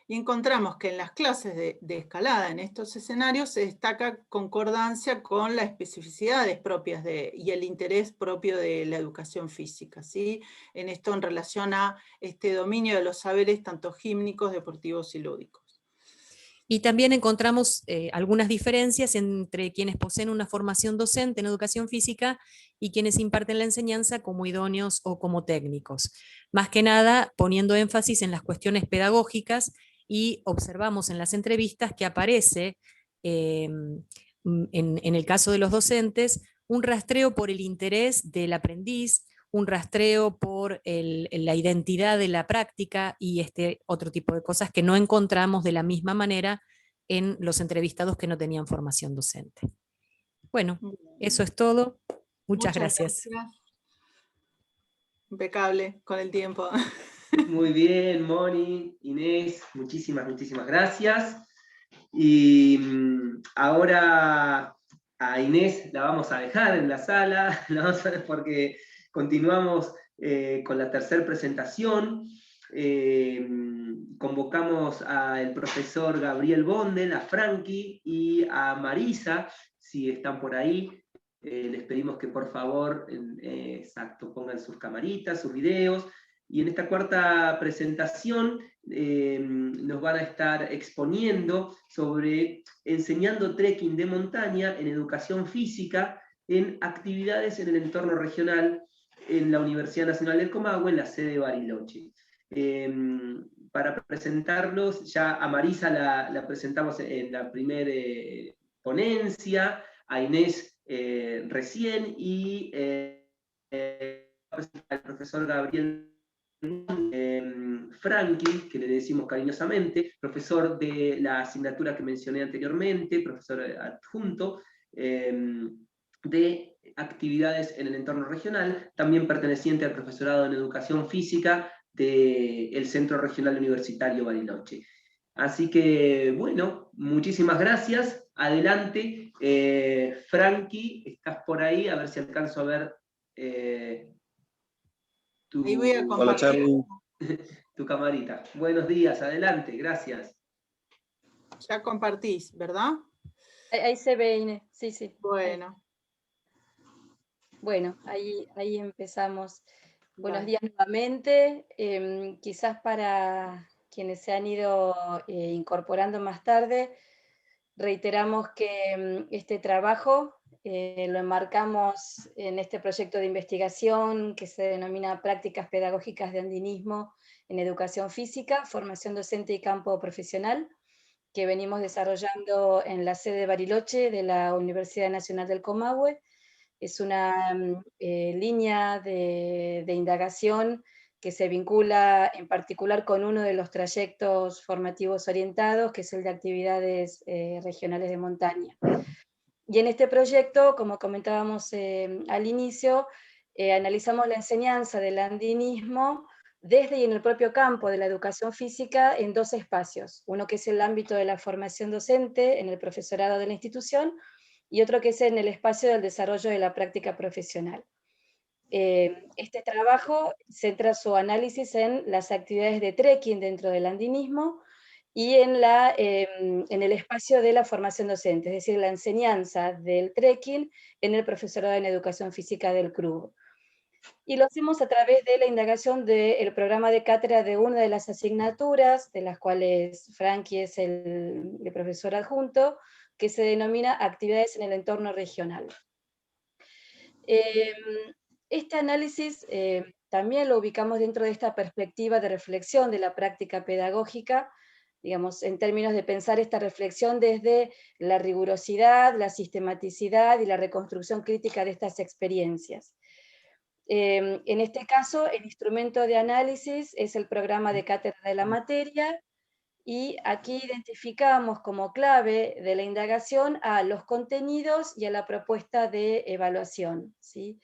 Y encontramos que en las clases de escalada en estos escenarios se destaca concordancia con las especificidades propias y el interés propio de la educación física, ¿sí? En esto en relación a este dominio de los saberes tanto gímnicos, deportivos y lúdicos. Y también encontramos algunas diferencias entre quienes poseen una formación docente en educación física y quienes imparten la enseñanza como idóneos o como técnicos. Más que nada poniendo énfasis en las cuestiones pedagógicas, y observamos en las entrevistas que aparece, en el caso de los docentes, un rastreo por el interés del aprendiz, un rastreo por la identidad de la práctica y este otro tipo de cosas que no encontramos de la misma manera en los entrevistados que no tenían formación docente. Bueno, eso es todo. Muchas gracias. Impecable con el tiempo. Muy bien, Moni, Inés, muchísimas gracias. Y ahora a Inés la vamos a dejar en la sala, porque continuamos con la tercera presentación. Convocamos al profesor Gabriel Bondel, a Frankie y a Marisa, si están por ahí. Les pedimos que por favor pongan sus camaritas, sus videos. Y en esta cuarta presentación nos van a estar exponiendo sobre enseñando trekking de montaña en educación física en actividades en el entorno regional en la Universidad Nacional del Comahue, en la sede de Bariloche. Para presentarlos, ya a Marisa la presentamos en la primera ponencia, a Inés recién, y al profesor Gabriel Frankie, que le decimos cariñosamente, profesor de la asignatura que mencioné anteriormente, profesor adjunto de actividades en el entorno regional, también perteneciente al profesorado en educación física del Centro Regional Universitario Bariloche. Así que, bueno, muchísimas gracias. Adelante, Frankie, estás por ahí, a ver si alcanzo a ver Ahí voy a compartir. Tu camarita. Buenos días, adelante, gracias. Ya compartís, ¿verdad? Ahí se ve, Inés, sí, sí. Bueno. Bueno, ahí empezamos. Buenos días nuevamente. Quizás para quienes se han ido incorporando más tarde, reiteramos que este trabajo lo enmarcamos en este proyecto de investigación que se denomina Prácticas Pedagógicas de Andinismo en Educación Física, Formación Docente y Campo Profesional, que venimos desarrollando en la sede de Bariloche de la Universidad Nacional del Comahue. Es una línea de indagación que se vincula en particular con uno de los trayectos formativos orientados, que es el de actividades regionales de montaña. Y en este proyecto, como comentábamos al inicio, analizamos la enseñanza del andinismo desde y en el propio campo de la educación física en dos espacios. Uno que es el ámbito de la formación docente en el profesorado de la institución, y otro que es en el espacio del desarrollo de la práctica profesional. Este trabajo centra su análisis en las actividades de trekking dentro del andinismo y en el espacio de la formación docente, es decir, la enseñanza del trekking en el profesorado en educación física del CRUB. Y lo hacemos a través de la indagación del programa de cátedra de una de las asignaturas, de las cuales Frankie es el profesor adjunto, que se denomina Actividades en el entorno regional. Este análisis también lo ubicamos dentro de esta perspectiva de reflexión de la práctica pedagógica, digamos, en términos de pensar esta reflexión desde la rigurosidad, la sistematicidad y la reconstrucción crítica de estas experiencias. En este caso, el instrumento de análisis es el programa de cátedra de la materia, y aquí identificamos como clave de la indagación a los contenidos y a la propuesta de evaluación, ¿sí?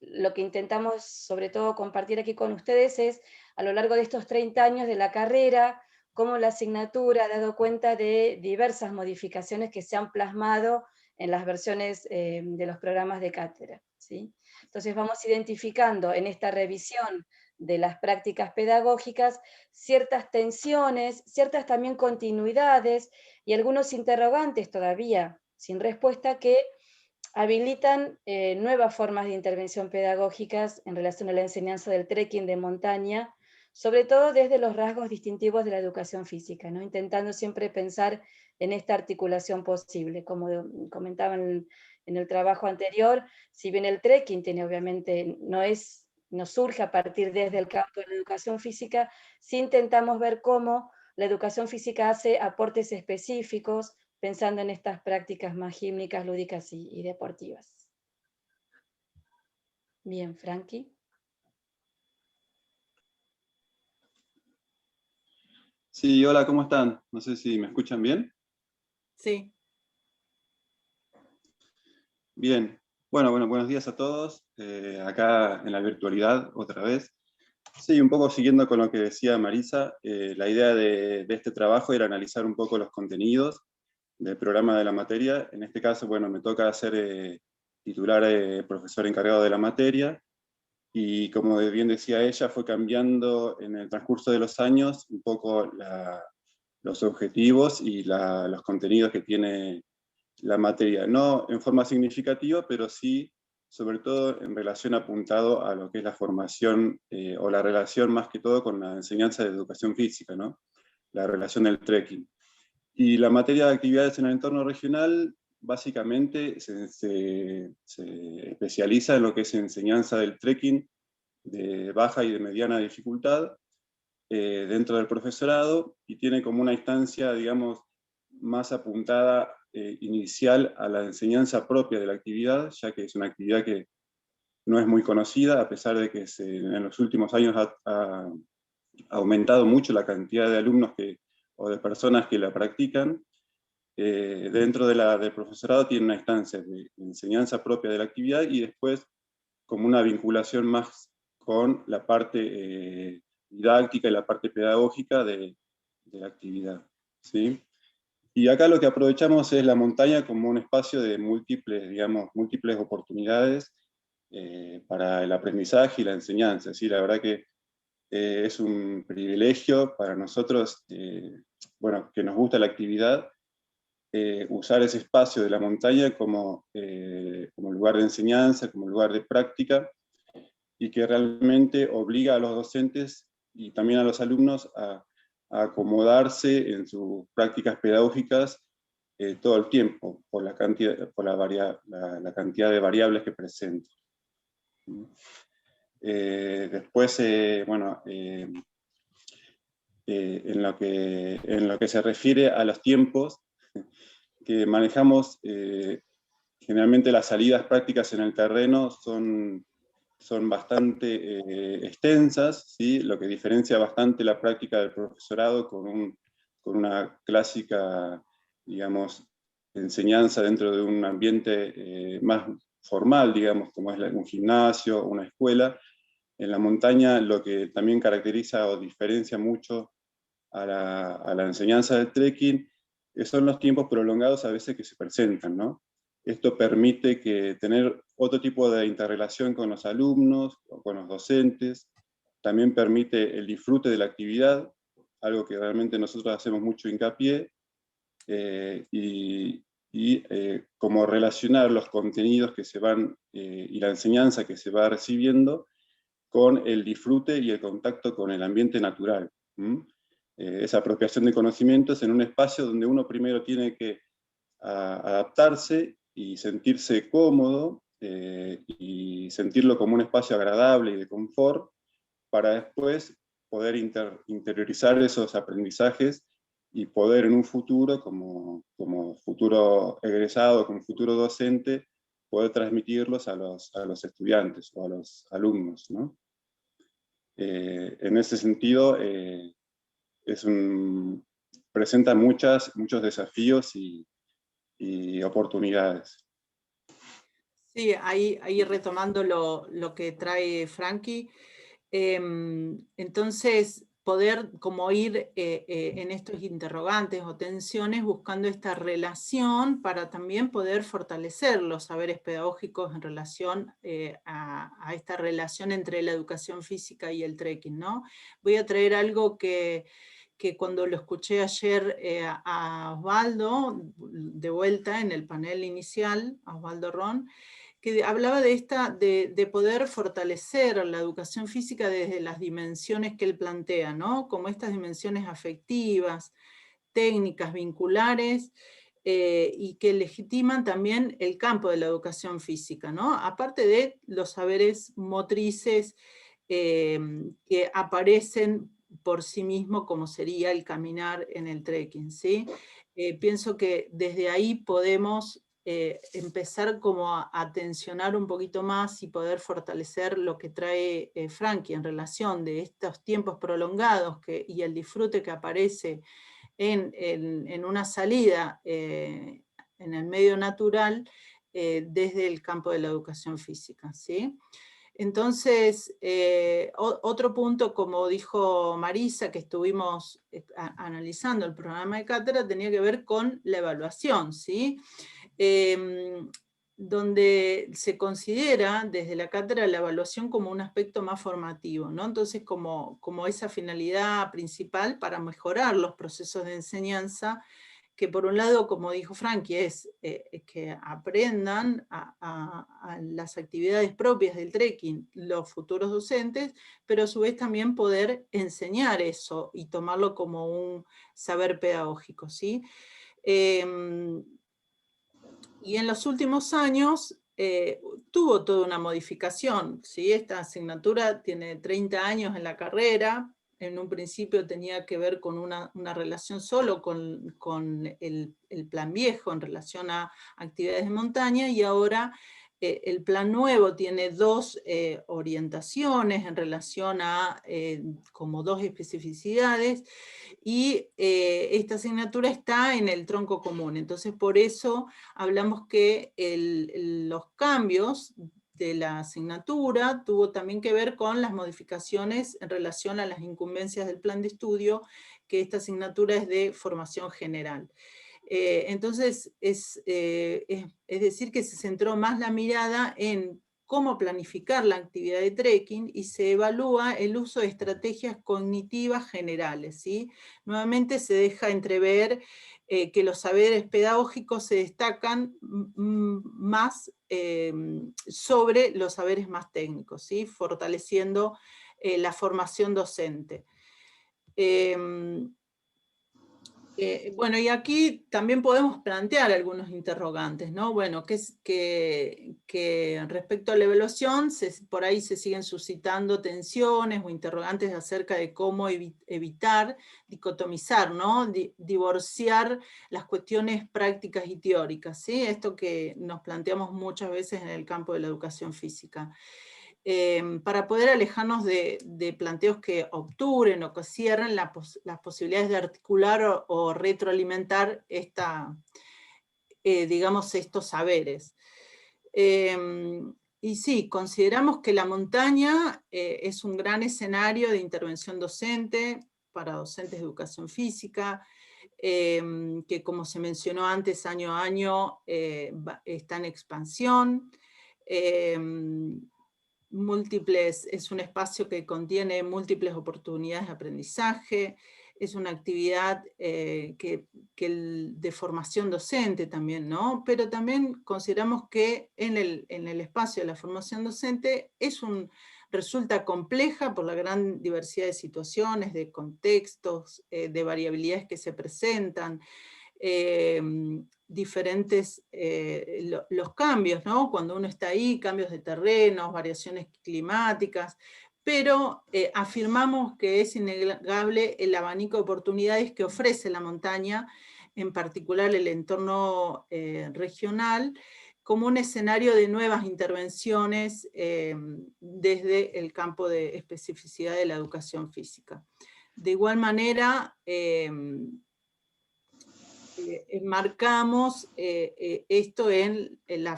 Lo que intentamos sobre todo compartir aquí con ustedes es, a lo largo de estos 30 años de la carrera, cómo la asignatura ha dado cuenta de diversas modificaciones que se han plasmado en las versiones de los programas de cátedra, ¿sí? Entonces vamos identificando en esta revisión de las prácticas pedagógicas ciertas tensiones, ciertas también continuidades y algunos interrogantes todavía sin respuesta que habilitan nuevas formas de intervención pedagógicas en relación a la enseñanza del trekking de montaña, sobre todo desde los rasgos distintivos de la educación física, ¿no? Intentando siempre pensar en esta articulación posible. Como comentaban en el trabajo anterior, si bien el trekking tiene obviamente, no surge a partir desde el campo de la educación física, sí intentamos ver cómo la educación física hace aportes específicos, pensando en estas prácticas más gímnicas, lúdicas y deportivas. Bien, Frankie. Sí, hola, ¿cómo están? No sé si me escuchan bien. Sí. Bien. Bueno, buenos días a todos. Acá en la virtualidad, otra vez. Sí, un poco siguiendo con lo que decía Marisa, la idea de este trabajo era analizar un poco los contenidos del programa de la materia. En este caso, bueno, me toca ser titular profesor encargado de la materia, y como bien decía ella, fue cambiando en el transcurso de los años un poco los objetivos y los contenidos que tiene la materia. No en forma significativa, pero sí, sobre todo en relación apuntado a lo que es la formación o la relación más que todo con la enseñanza de educación física, ¿no? La relación del trekking. Y la materia de actividades en el entorno regional básicamente se especializa en lo que es enseñanza del trekking de baja y de mediana dificultad dentro del profesorado, y tiene como una instancia, digamos, más apuntada inicial a la enseñanza propia de la actividad, ya que es una actividad que no es muy conocida, a pesar de que en los últimos años ha aumentado mucho la cantidad de alumnos o de personas que la practican. Dentro del profesorado tiene una instancia de enseñanza propia de la actividad, y después como una vinculación más con la parte didáctica y la parte pedagógica de la actividad, ¿sí? Y acá lo que aprovechamos es la montaña como un espacio de múltiples oportunidades para el aprendizaje y la enseñanza, ¿sí? La verdad que es un privilegio para nosotros, bueno, que nos gusta la actividad, usar ese espacio de la montaña como lugar de enseñanza, como lugar de práctica, y que realmente obliga a los docentes y también a los alumnos a acomodarse en sus prácticas pedagógicas todo el tiempo, por la cantidad de variables que presenta. Después, bueno, en lo que se refiere a los tiempos que manejamos, generalmente las salidas prácticas en el terreno son bastante extensas, ¿sí? Lo que diferencia bastante la práctica del profesorado con una clásica, digamos, enseñanza dentro de un ambiente más formal, digamos, como es un gimnasio o una escuela. En la montaña lo que también caracteriza o diferencia mucho a la enseñanza del trekking son los tiempos prolongados a veces que se presentan, ¿no? Esto permite tener otro tipo de interrelación con los alumnos o con los docentes. También permite el disfrute de la actividad, algo que realmente nosotros hacemos mucho hincapié, y y cómo relacionar los contenidos que se van, y la enseñanza que se va recibiendo con el disfrute y el contacto con el ambiente natural. Esa apropiación de conocimientos en un espacio donde uno primero tiene que adaptarse y sentirse cómodo, y sentirlo como un espacio agradable y de confort, para después poder interiorizar esos aprendizajes y poder en un futuro, como futuro egresado, como futuro docente, poder transmitirlos a los estudiantes o a los alumnos, ¿no? En ese sentido, presenta muchos desafíos y oportunidades. Sí, ahí retomando lo que trae Frankie, entonces poder como ir en estos interrogantes o tensiones buscando esta relación para también poder fortalecer los saberes pedagógicos en relación a esta relación entre la educación física y el trekking, ¿no? Voy a traer algo que cuando lo escuché ayer a Osvaldo, de vuelta en el panel inicial, a Osvaldo Ron, que hablaba de poder fortalecer la educación física desde las dimensiones que él plantea, ¿no? Como estas dimensiones afectivas, técnicas, vinculares, y que legitiman también el campo de la educación física, ¿no? Aparte de los saberes motrices que aparecen por sí mismo, como sería el caminar en el trekking, ¿sí? Pienso que desde ahí podemos empezar como a tensionar un poquito más y poder fortalecer lo que trae Frankie en relación de estos tiempos prolongados y el disfrute que aparece en una salida en el medio natural desde el campo de la educación física, ¿sí? Entonces, otro punto, como dijo Marisa, que estuvimos analizando el programa de cátedra, tenía que ver con la evaluación, ¿sí? Donde se considera desde la cátedra la evaluación como un aspecto más formativo, ¿no? Entonces como esa finalidad principal para mejorar los procesos de enseñanza, que por un lado, como dijo Frankie, es que aprendan a las actividades propias del trekking los futuros docentes, pero a su vez también poder enseñar eso y tomarlo como un saber pedagógico, ¿sí? Y en los últimos años tuvo toda una modificación, ¿sí? Esta asignatura tiene 30 años en la carrera, en un principio tenía que ver con una relación solo con el plan viejo en relación a actividades de montaña, y ahora el plan nuevo tiene dos orientaciones en relación a como dos especificidades, y esta asignatura está en el tronco común. Entonces por eso hablamos que los cambios de la asignatura tuvo también que ver con las modificaciones en relación a las incumbencias del plan de estudio, que esta asignatura es de formación general. Entonces es decir que se centró más la mirada en cómo planificar la actividad de trekking y se evalúa el uso de estrategias cognitivas generales, ¿sí? Nuevamente se deja entrever que los saberes pedagógicos se destacan más sobre los saberes más técnicos, ¿sí? Fortaleciendo la formación docente. Bueno, y aquí también podemos plantear algunos interrogantes, ¿no? Bueno, que respecto a la evaluación, por ahí se siguen suscitando tensiones o interrogantes acerca de cómo evitar dicotomizar, ¿no? Divorciar las cuestiones prácticas y teóricas, ¿sí? Esto que nos planteamos muchas veces en el campo de la educación física. Para poder alejarnos de planteos que obturen o que cierren las posibilidades de articular o retroalimentar digamos, estos saberes. Y sí, consideramos que la montaña es un gran escenario de intervención docente para docentes de educación física, que como se mencionó antes, año a año está en expansión. Es un espacio que contiene múltiples oportunidades de aprendizaje, es una actividad de formación docente también, ¿no? Pero también consideramos que en el espacio de la formación docente resulta compleja por la gran diversidad de situaciones, de contextos, de variabilidades que se presentan, diferentes los cambios, ¿no? Cuando uno está ahí, cambios de terrenos, variaciones climáticas, pero afirmamos que es innegable el abanico de oportunidades que ofrece la montaña, en particular el entorno regional, como un escenario de nuevas intervenciones desde el campo de especificidad de la educación física. De igual manera, enmarcamos esto en el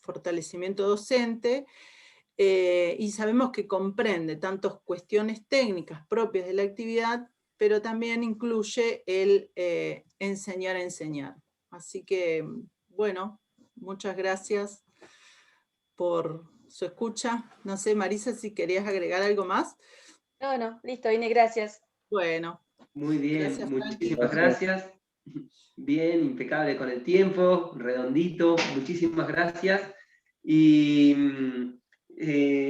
fortalecimiento docente, y sabemos que comprende tantas cuestiones técnicas propias de la actividad, pero también incluye el enseñar a enseñar. Así que, bueno, muchas gracias por su escucha. No sé, Marisa, si querías agregar algo más. No, listo, Ine, gracias. Bueno. Muy bien, Gracias, muchísimas gracias. Bien, impecable con el tiempo, redondito, muchísimas gracias. Y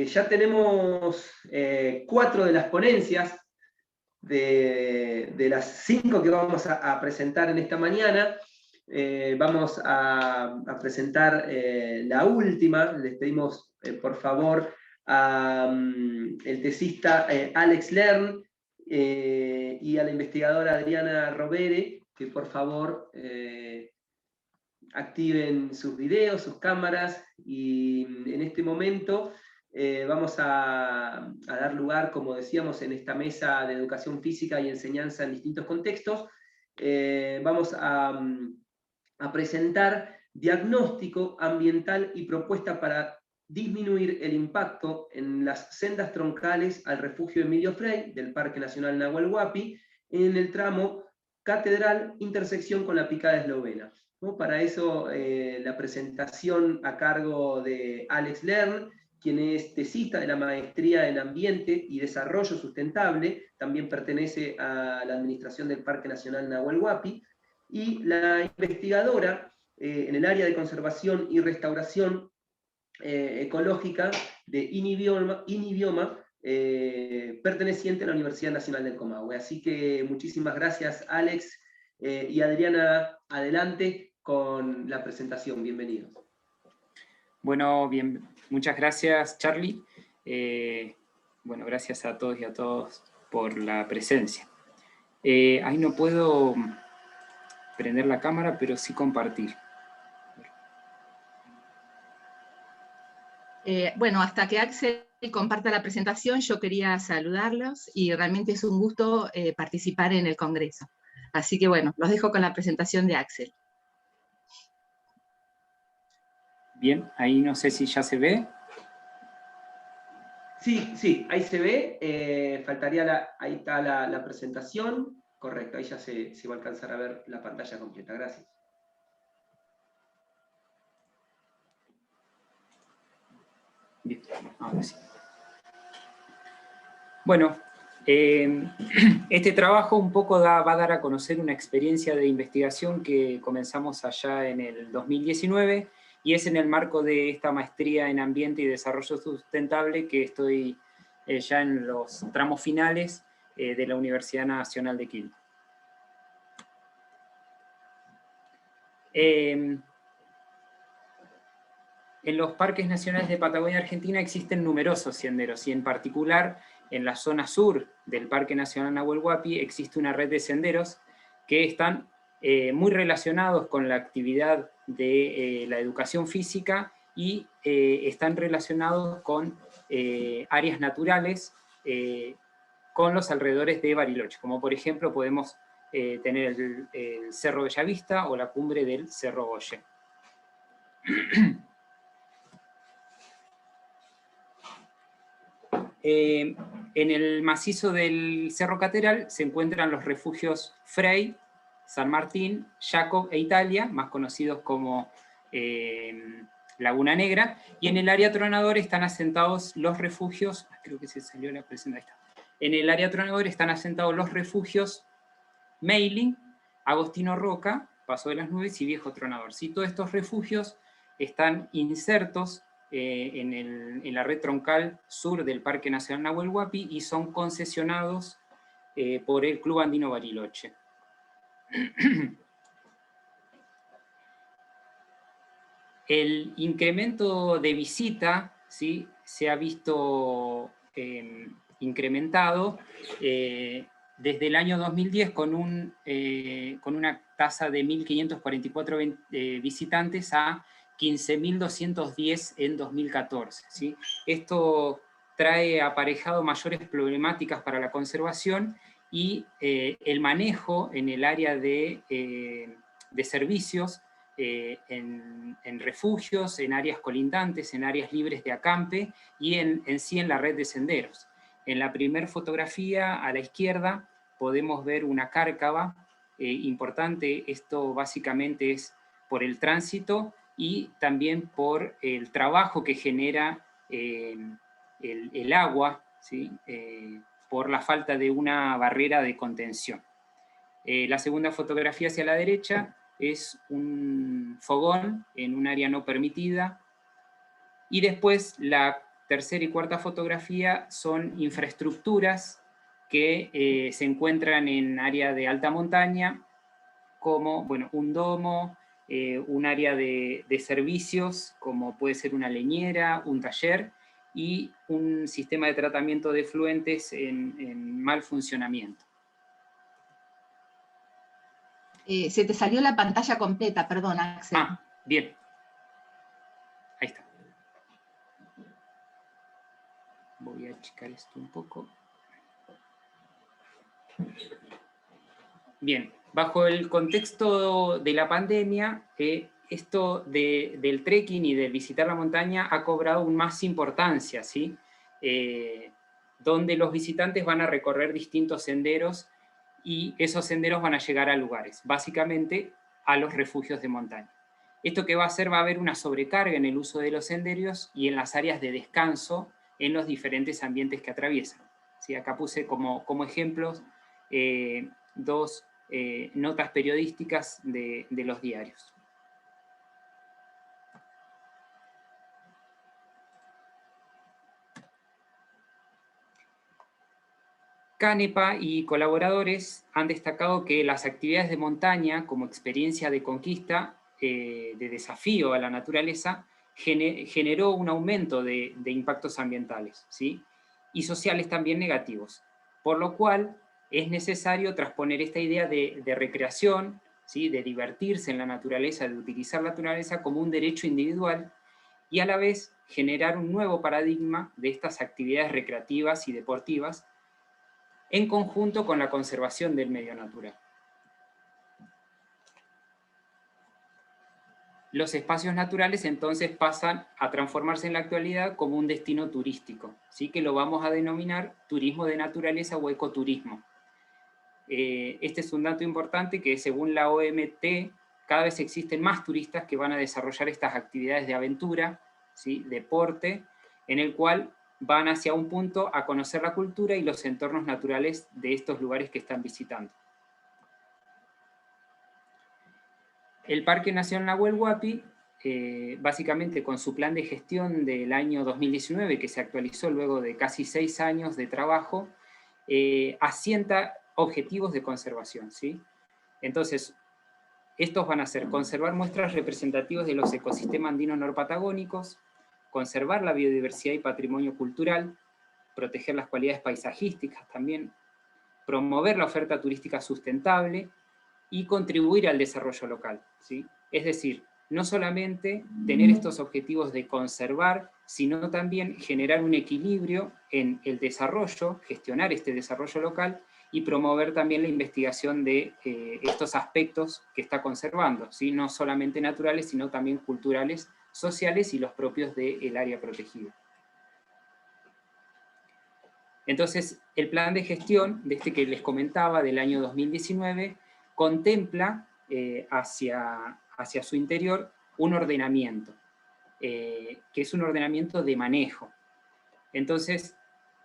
ya tenemos 4 de las ponencias de las 5 que vamos a presentar en esta mañana. Vamos a presentar la última. Les pedimos por favor al tesista Alex Lern y a la investigadora Adriana Rovere que por favor activen sus videos, sus cámaras, y en este momento vamos a dar lugar, como decíamos, en esta mesa de educación física y enseñanza en distintos contextos. Vamos a presentar diagnóstico ambiental y propuesta para disminuir el impacto en las sendas troncales al refugio Emilio Frey del Parque Nacional Nahuel Huapi en el tramo Catedral, intersección con la Picada Eslovena. ¿No? Para eso la presentación a cargo de Alex Lern, quien es tesista de la Maestría en Ambiente y Desarrollo Sustentable, también pertenece a la Administración del Parque Nacional Nahuel Huapi, y la investigadora en el área de conservación y restauración ecológica de Inibioma, perteneciente a la Universidad Nacional del Comahue. Así que muchísimas gracias, Alex, y Adriana, adelante con la presentación. Bienvenidos. Bueno, bien, muchas gracias, Charlie. Bueno, gracias a todos y a todas por la presencia. Ahí no puedo prender la cámara, pero sí compartir. Bueno, hasta que Axel comparta la presentación, yo quería saludarlos y realmente es un gusto participar en el Congreso. Así que bueno, los dejo con la presentación de Axel. Bien, ahí no sé si ya se ve. Sí, ahí se ve. Faltaría ahí está la presentación. Correcto, ahí ya se va a alcanzar a ver la pantalla completa. Gracias. Bien, ahora sí. Bueno, este trabajo un poco va a dar a conocer una experiencia de investigación que comenzamos allá en el 2019 y es en el marco de esta maestría en Ambiente y Desarrollo Sustentable que estoy ya en los tramos finales de la Universidad Nacional de Quilmes. En los parques nacionales de Patagonia Argentina existen numerosos senderos y en particular en la zona sur del Parque Nacional Nahuel Huapi existe una red de senderos que están muy relacionados con la actividad de la educación física y están relacionados con áreas naturales con los alrededores de Bariloche, como por ejemplo podemos tener el Cerro Bellavista o la cumbre del Cerro Goye. En el macizo del Cerro Catedral se encuentran los refugios Frey, San Martín, Jacob e Italia, más conocidos como Laguna Negra, y en el área Tronador están asentados los refugios, creo que se salió la presentación, En el área Tronador están asentados los refugios Meiling, Agostino Roca, Paso de las Nubes y Viejo Tronador. ¿Sí? Todos estos refugios están insertos en la red troncal sur del Parque Nacional Nahuel Huapi y son concesionados por el Club Andino Bariloche. El incremento de visita, ¿sí?, se ha visto incrementado desde el año 2010 con una tasa de 1.544 visitantes a 15.210 en 2014. ¿Sí? Esto trae aparejado mayores problemáticas para la conservación y el manejo en el área de servicios, en refugios, en áreas colindantes, en áreas libres de acampe y en sí en la red de senderos. En la primera fotografía a la izquierda podemos ver una cárcava importante. Esto básicamente es por el tránsito y también por el trabajo que genera el agua, ¿sí? Por la falta de una barrera de contención. La segunda fotografía hacia la derecha es un fogón en un área no permitida, y después la tercera y cuarta fotografía son infraestructuras que se encuentran en área de alta montaña, como un domo, un área de servicios, como puede ser una leñera, un taller, y un sistema de tratamiento de efluentes en mal funcionamiento. Se te salió la pantalla completa, perdón, Axel. Ah, bien. Ahí está. Voy a achicar esto un poco. Bien, bajo el contexto de la pandemia, esto del trekking y del visitar la montaña ha cobrado aún más importancia, ¿sí? Donde los visitantes van a recorrer distintos senderos y esos senderos van a llegar a lugares, básicamente a los refugios de montaña. Esto que va a hacer, va a haber una sobrecarga en el uso de los senderos y en las áreas de descanso en los diferentes ambientes que atraviesan. ¿Sí? Acá puse como ejemplos dos notas periodísticas de los diarios. Canepa y colaboradores han destacado que las actividades de montaña como experiencia de conquista, de desafío a la naturaleza, generó un aumento de impactos ambientales, ¿sí? Y sociales también negativos, por lo cual es necesario transponer esta idea de recreación, ¿sí?, de divertirse en la naturaleza, de utilizar la naturaleza como un derecho individual, y a la vez generar un nuevo paradigma de estas actividades recreativas y deportivas en conjunto con la conservación del medio natural. Los espacios naturales entonces pasan a transformarse en la actualidad como un destino turístico, ¿sí?, que lo vamos a denominar turismo de naturaleza o ecoturismo. Este es un dato importante que según la OMT cada vez existen más turistas que van a desarrollar estas actividades de aventura, ¿sí?, deporte, en el cual van hacia un punto a conocer la cultura y los entornos naturales de estos lugares que están visitando. El Parque Nacional Nahuel Huapi, básicamente con su plan de gestión del año 2019, que se actualizó luego de casi 6 años de trabajo, asienta objetivos de conservación, ¿sí? Entonces, estos van a ser conservar muestras representativas de los ecosistemas andinos norpatagónicos, conservar la biodiversidad y patrimonio cultural, proteger las cualidades paisajísticas también, promover la oferta turística sustentable y contribuir al desarrollo local, ¿sí? Es decir, no solamente tener estos objetivos de conservar, sino también generar un equilibrio en el desarrollo, gestionar este desarrollo local y promover también la investigación de estos aspectos que está conservando, ¿sí? No solamente naturales, sino también culturales, sociales y los propios del área protegida. Entonces, el plan de gestión, de este que les comentaba, del año 2019, contempla hacia su interior un ordenamiento, que es un ordenamiento de manejo. Entonces,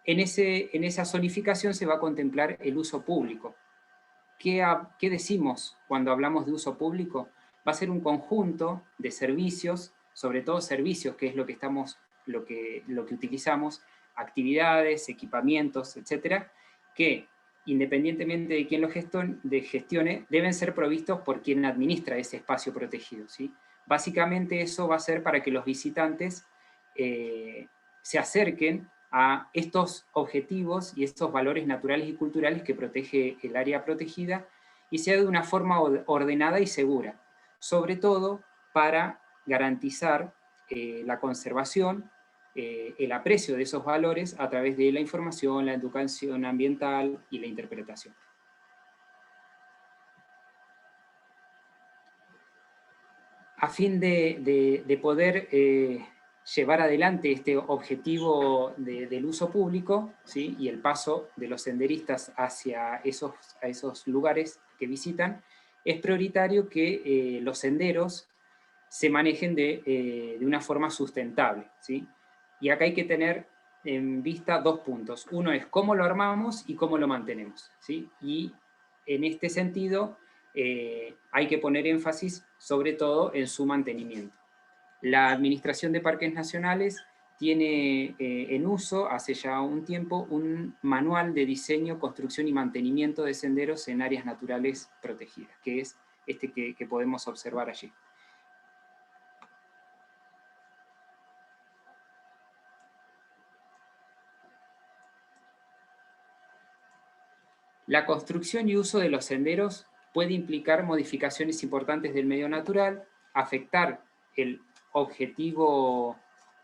en esa zonificación se va a contemplar el uso público. ¿Qué decimos cuando hablamos de uso público? Va a ser un conjunto de servicios, sobre todo servicios, que es lo que utilizamos, actividades, equipamientos, etcétera, que independientemente de quién los gestione, deben ser provistos por quien administra ese espacio protegido, ¿sí? Básicamente eso va a ser para que los visitantes se acerquen a estos objetivos y estos valores naturales y culturales que protege el área protegida, y sea de una forma ordenada y segura, sobre todo para garantizar la conservación, el aprecio de esos valores a través de la información, la educación ambiental y la interpretación. A fin de poder llevar adelante este objetivo del uso público, ¿sí?, y el paso de los senderistas hacia esos lugares que visitan, es prioritario que los senderos se manejen de una forma sustentable, ¿sí? Y acá hay que tener en vista dos puntos. Uno es cómo lo armamos y cómo lo mantenemos, ¿sí? Y en este sentido hay que poner énfasis sobre todo en su mantenimiento. La Administración de Parques Nacionales tiene en uso, hace ya un tiempo, un manual de diseño, construcción y mantenimiento de senderos en áreas naturales protegidas, que es este que podemos observar allí. La construcción y uso de los senderos puede implicar modificaciones importantes del medio natural, afectar el objetivo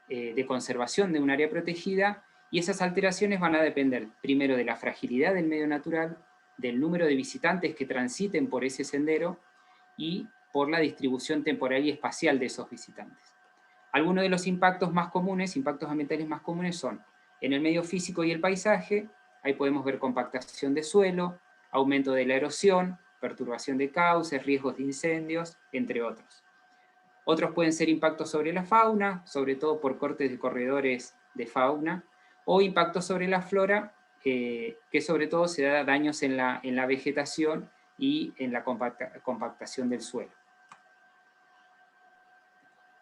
de conservación de un área protegida, y esas alteraciones van a depender primero de la fragilidad del medio natural, del número de visitantes que transiten por ese sendero y por la distribución temporal y espacial de esos visitantes. Algunos de los impactos más comunes, impactos ambientales más comunes son en el medio físico y el paisaje. Ahí podemos ver compactación de suelo, aumento de la erosión, perturbación de cauces, riesgos de incendios, entre otros. Otros pueden ser impactos sobre la fauna, sobre todo por cortes de corredores de fauna, o impactos sobre la flora, que sobre todo se da daños en la vegetación y en la compactación del suelo.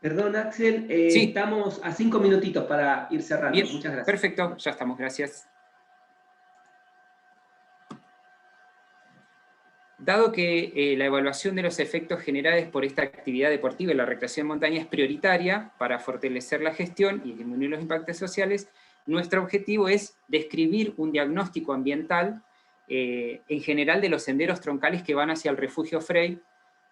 Perdón, Axel, sí. Estamos a 5 minutitos para ir cerrando. Bien, muchas gracias. Perfecto, ya estamos, gracias. Dado que la evaluación de los efectos generados por esta actividad deportiva y la recreación en montaña es prioritaria para fortalecer la gestión y disminuir los impactos sociales, nuestro objetivo es describir un diagnóstico ambiental en general de los senderos troncales que van hacia el refugio Frey,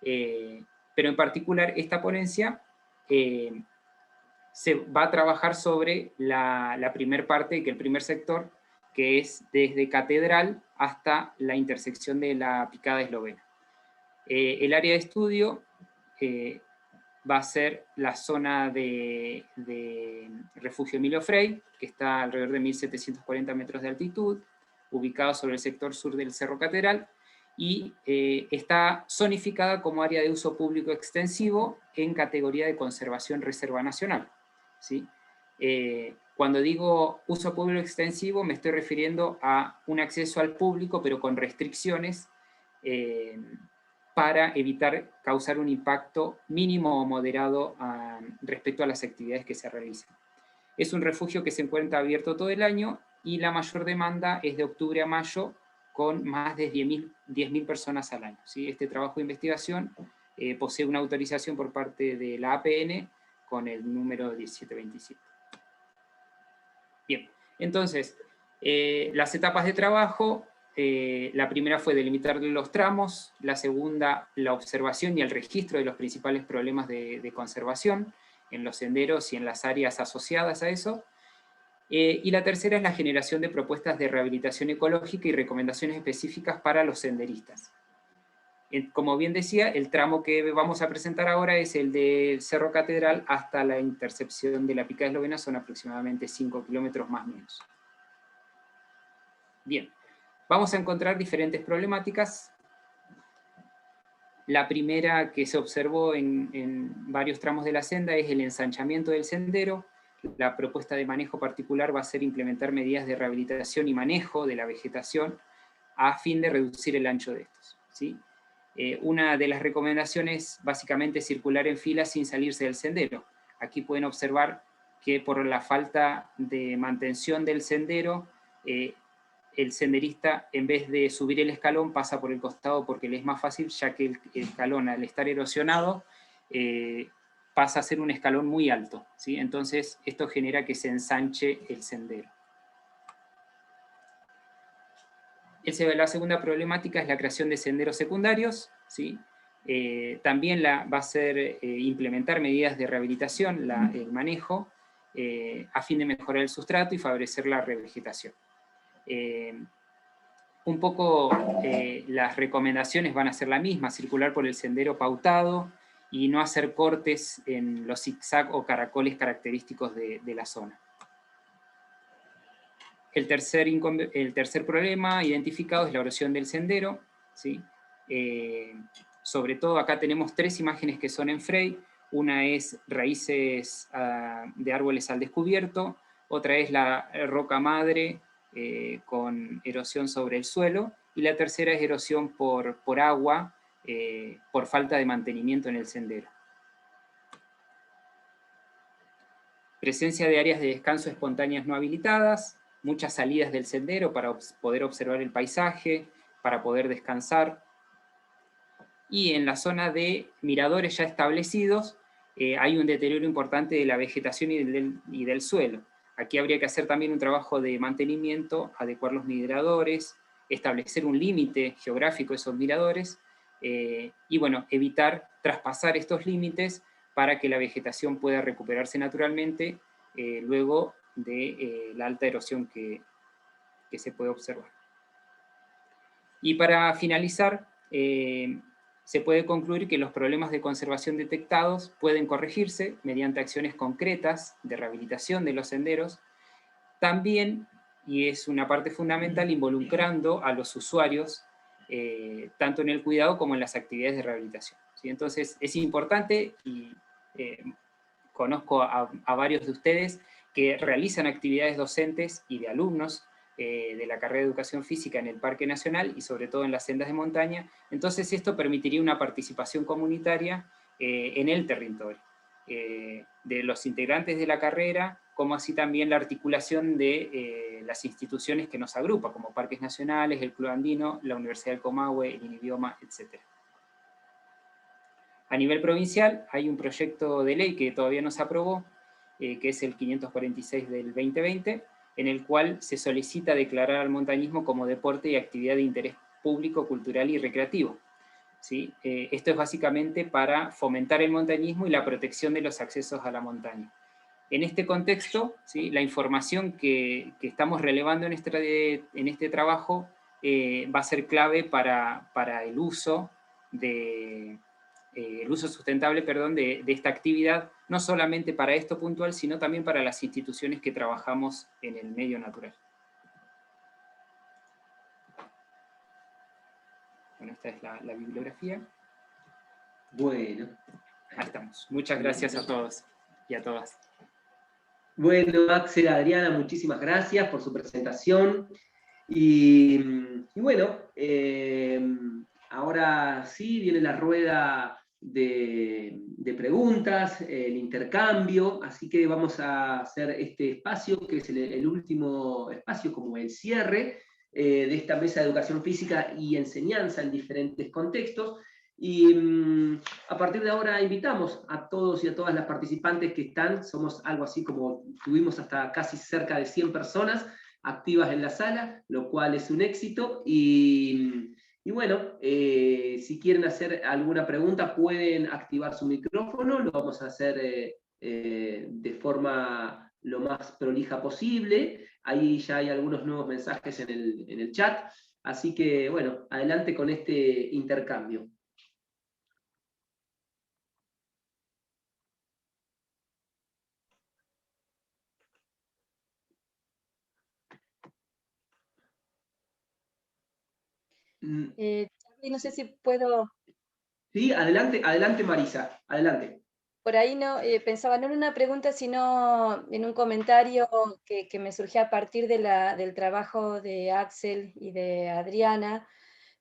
pero en particular esta ponencia se va a trabajar sobre la primer parte, que el primer sector, que es desde Catedral hasta la intersección de la Picada Eslovena. El área de estudio va a ser la zona de refugio Emilio Frey, que está alrededor de 1740 metros de altitud, ubicado sobre el sector sur del Cerro Catedral, y está zonificada como área de uso público extensivo en categoría de conservación reserva nacional, ¿sí? Cuando digo uso público extensivo me estoy refiriendo a un acceso al público, pero con restricciones para evitar causar un impacto mínimo o moderado respecto a las actividades que se realizan. Es un refugio que se encuentra abierto todo el año y la mayor demanda es de octubre a mayo, con más de 10.000 personas al año, ¿sí? Este trabajo de investigación posee una autorización por parte de la APN con el número 1727. Bien, entonces, las etapas de trabajo, la primera fue delimitar los tramos, la segunda, la observación y el registro de los principales problemas de conservación en los senderos y en las áreas asociadas a eso, y la tercera es la generación de propuestas de rehabilitación ecológica y recomendaciones específicas para los senderistas. Como bien decía, el tramo que vamos a presentar ahora es el del Cerro Catedral hasta la intercepción de la Picada Eslovena, son aproximadamente 5 kilómetros más o menos. Bien, vamos a encontrar diferentes problemáticas. La primera que se observó en varios tramos de la senda es el ensanchamiento del sendero. la propuesta de manejo particular va a ser implementar medidas de rehabilitación y manejo de la vegetación a fin de reducir el ancho de estos, ¿sí? Una de las recomendaciones básicamente es circular en fila sin salirse del sendero. Aquí pueden observar que por la falta de mantención del sendero, el senderista, en vez de subir el escalón, pasa por el costado porque le es más fácil, ya que el escalón, al estar erosionado, pasa a ser un escalón muy alto, ¿sí? Entonces, esto genera que se ensanche el sendero. La segunda problemática es la creación de senderos secundarios, ¿sí? También va a ser implementar medidas de rehabilitación, el manejo, a fin de mejorar el sustrato y favorecer la revegetación. Un poco las recomendaciones van a ser la misma: circular por el sendero pautado y no hacer cortes en los zigzag o caracoles característicos de la zona. El tercer problema identificado es la erosión del sendero, ¿sí? Sobre todo acá tenemos 3 imágenes que son en Frey. Una es raíces de árboles al descubierto, otra es la roca madre con erosión sobre el suelo, y la tercera es erosión por agua, por falta de mantenimiento en el sendero. Presencia de áreas de descanso espontáneas no habilitadas, muchas salidas del sendero para poder observar el paisaje, para poder descansar. Y en la zona de miradores ya establecidos, hay un deterioro importante de la vegetación y del suelo. Aquí habría que hacer también un trabajo de mantenimiento, adecuar los miradores, establecer un límite geográfico de esos miradores, y bueno, evitar traspasar estos límites para que la vegetación pueda recuperarse naturalmente luego de la alta erosión que se puede observar. Y para finalizar, se puede concluir que los problemas de conservación detectados pueden corregirse mediante acciones concretas de rehabilitación de los senderos, también, y es una parte fundamental, involucrando a los usuarios, tanto en el cuidado como en las actividades de rehabilitación, ¿sí? Entonces es importante, y conozco a varios de ustedes que realizan actividades docentes y de alumnos de la carrera de Educación Física en el Parque Nacional y sobre todo en las sendas de montaña. Entonces esto permitiría una participación comunitaria en el territorio, de los integrantes de la carrera, como así también la articulación de las instituciones que nos agrupan, como Parques Nacionales, el Club Andino, la Universidad del Comahue, el INIBIOMA, etc. A nivel provincial hay un proyecto de ley que todavía no se aprobó, que es el 546 del 2020, en el cual se solicita declarar al montañismo como deporte y actividad de interés público, cultural y recreativo, ¿sí? Esto es básicamente para fomentar el montañismo y la protección de los accesos a la montaña. En este contexto, ¿sí?, la información que estamos relevando en este trabajo va a ser clave para el uso sustentable, de esta actividad, no solamente para esto puntual, sino también para las instituciones que trabajamos en el medio natural. Bueno, esta es la bibliografía. Bueno. Ahí estamos. Muchas gracias a todos y a todas. Bueno, Axel, Adriana, muchísimas gracias por su presentación. Y bueno, ahora sí viene la rueda de preguntas, el intercambio, así que vamos a hacer este espacio, que es el último espacio, como el cierre de esta mesa de educación física y enseñanza en diferentes contextos. Y a partir de ahora invitamos a todos y a todas las participantes que están, somos algo así como, tuvimos hasta casi cerca de 100 personas activas en la sala, lo cual es un éxito, y bueno, si quieren hacer alguna pregunta pueden activar su micrófono, lo vamos a hacer de forma lo más prolija posible. Ahí ya hay algunos nuevos mensajes en el chat, así que bueno, adelante con este intercambio. No sé si puedo... Sí, adelante, adelante Marisa, adelante. por ahí no, pensaba no en una pregunta, sino en un comentario que me surgió a partir del trabajo de Axel y de Adriana.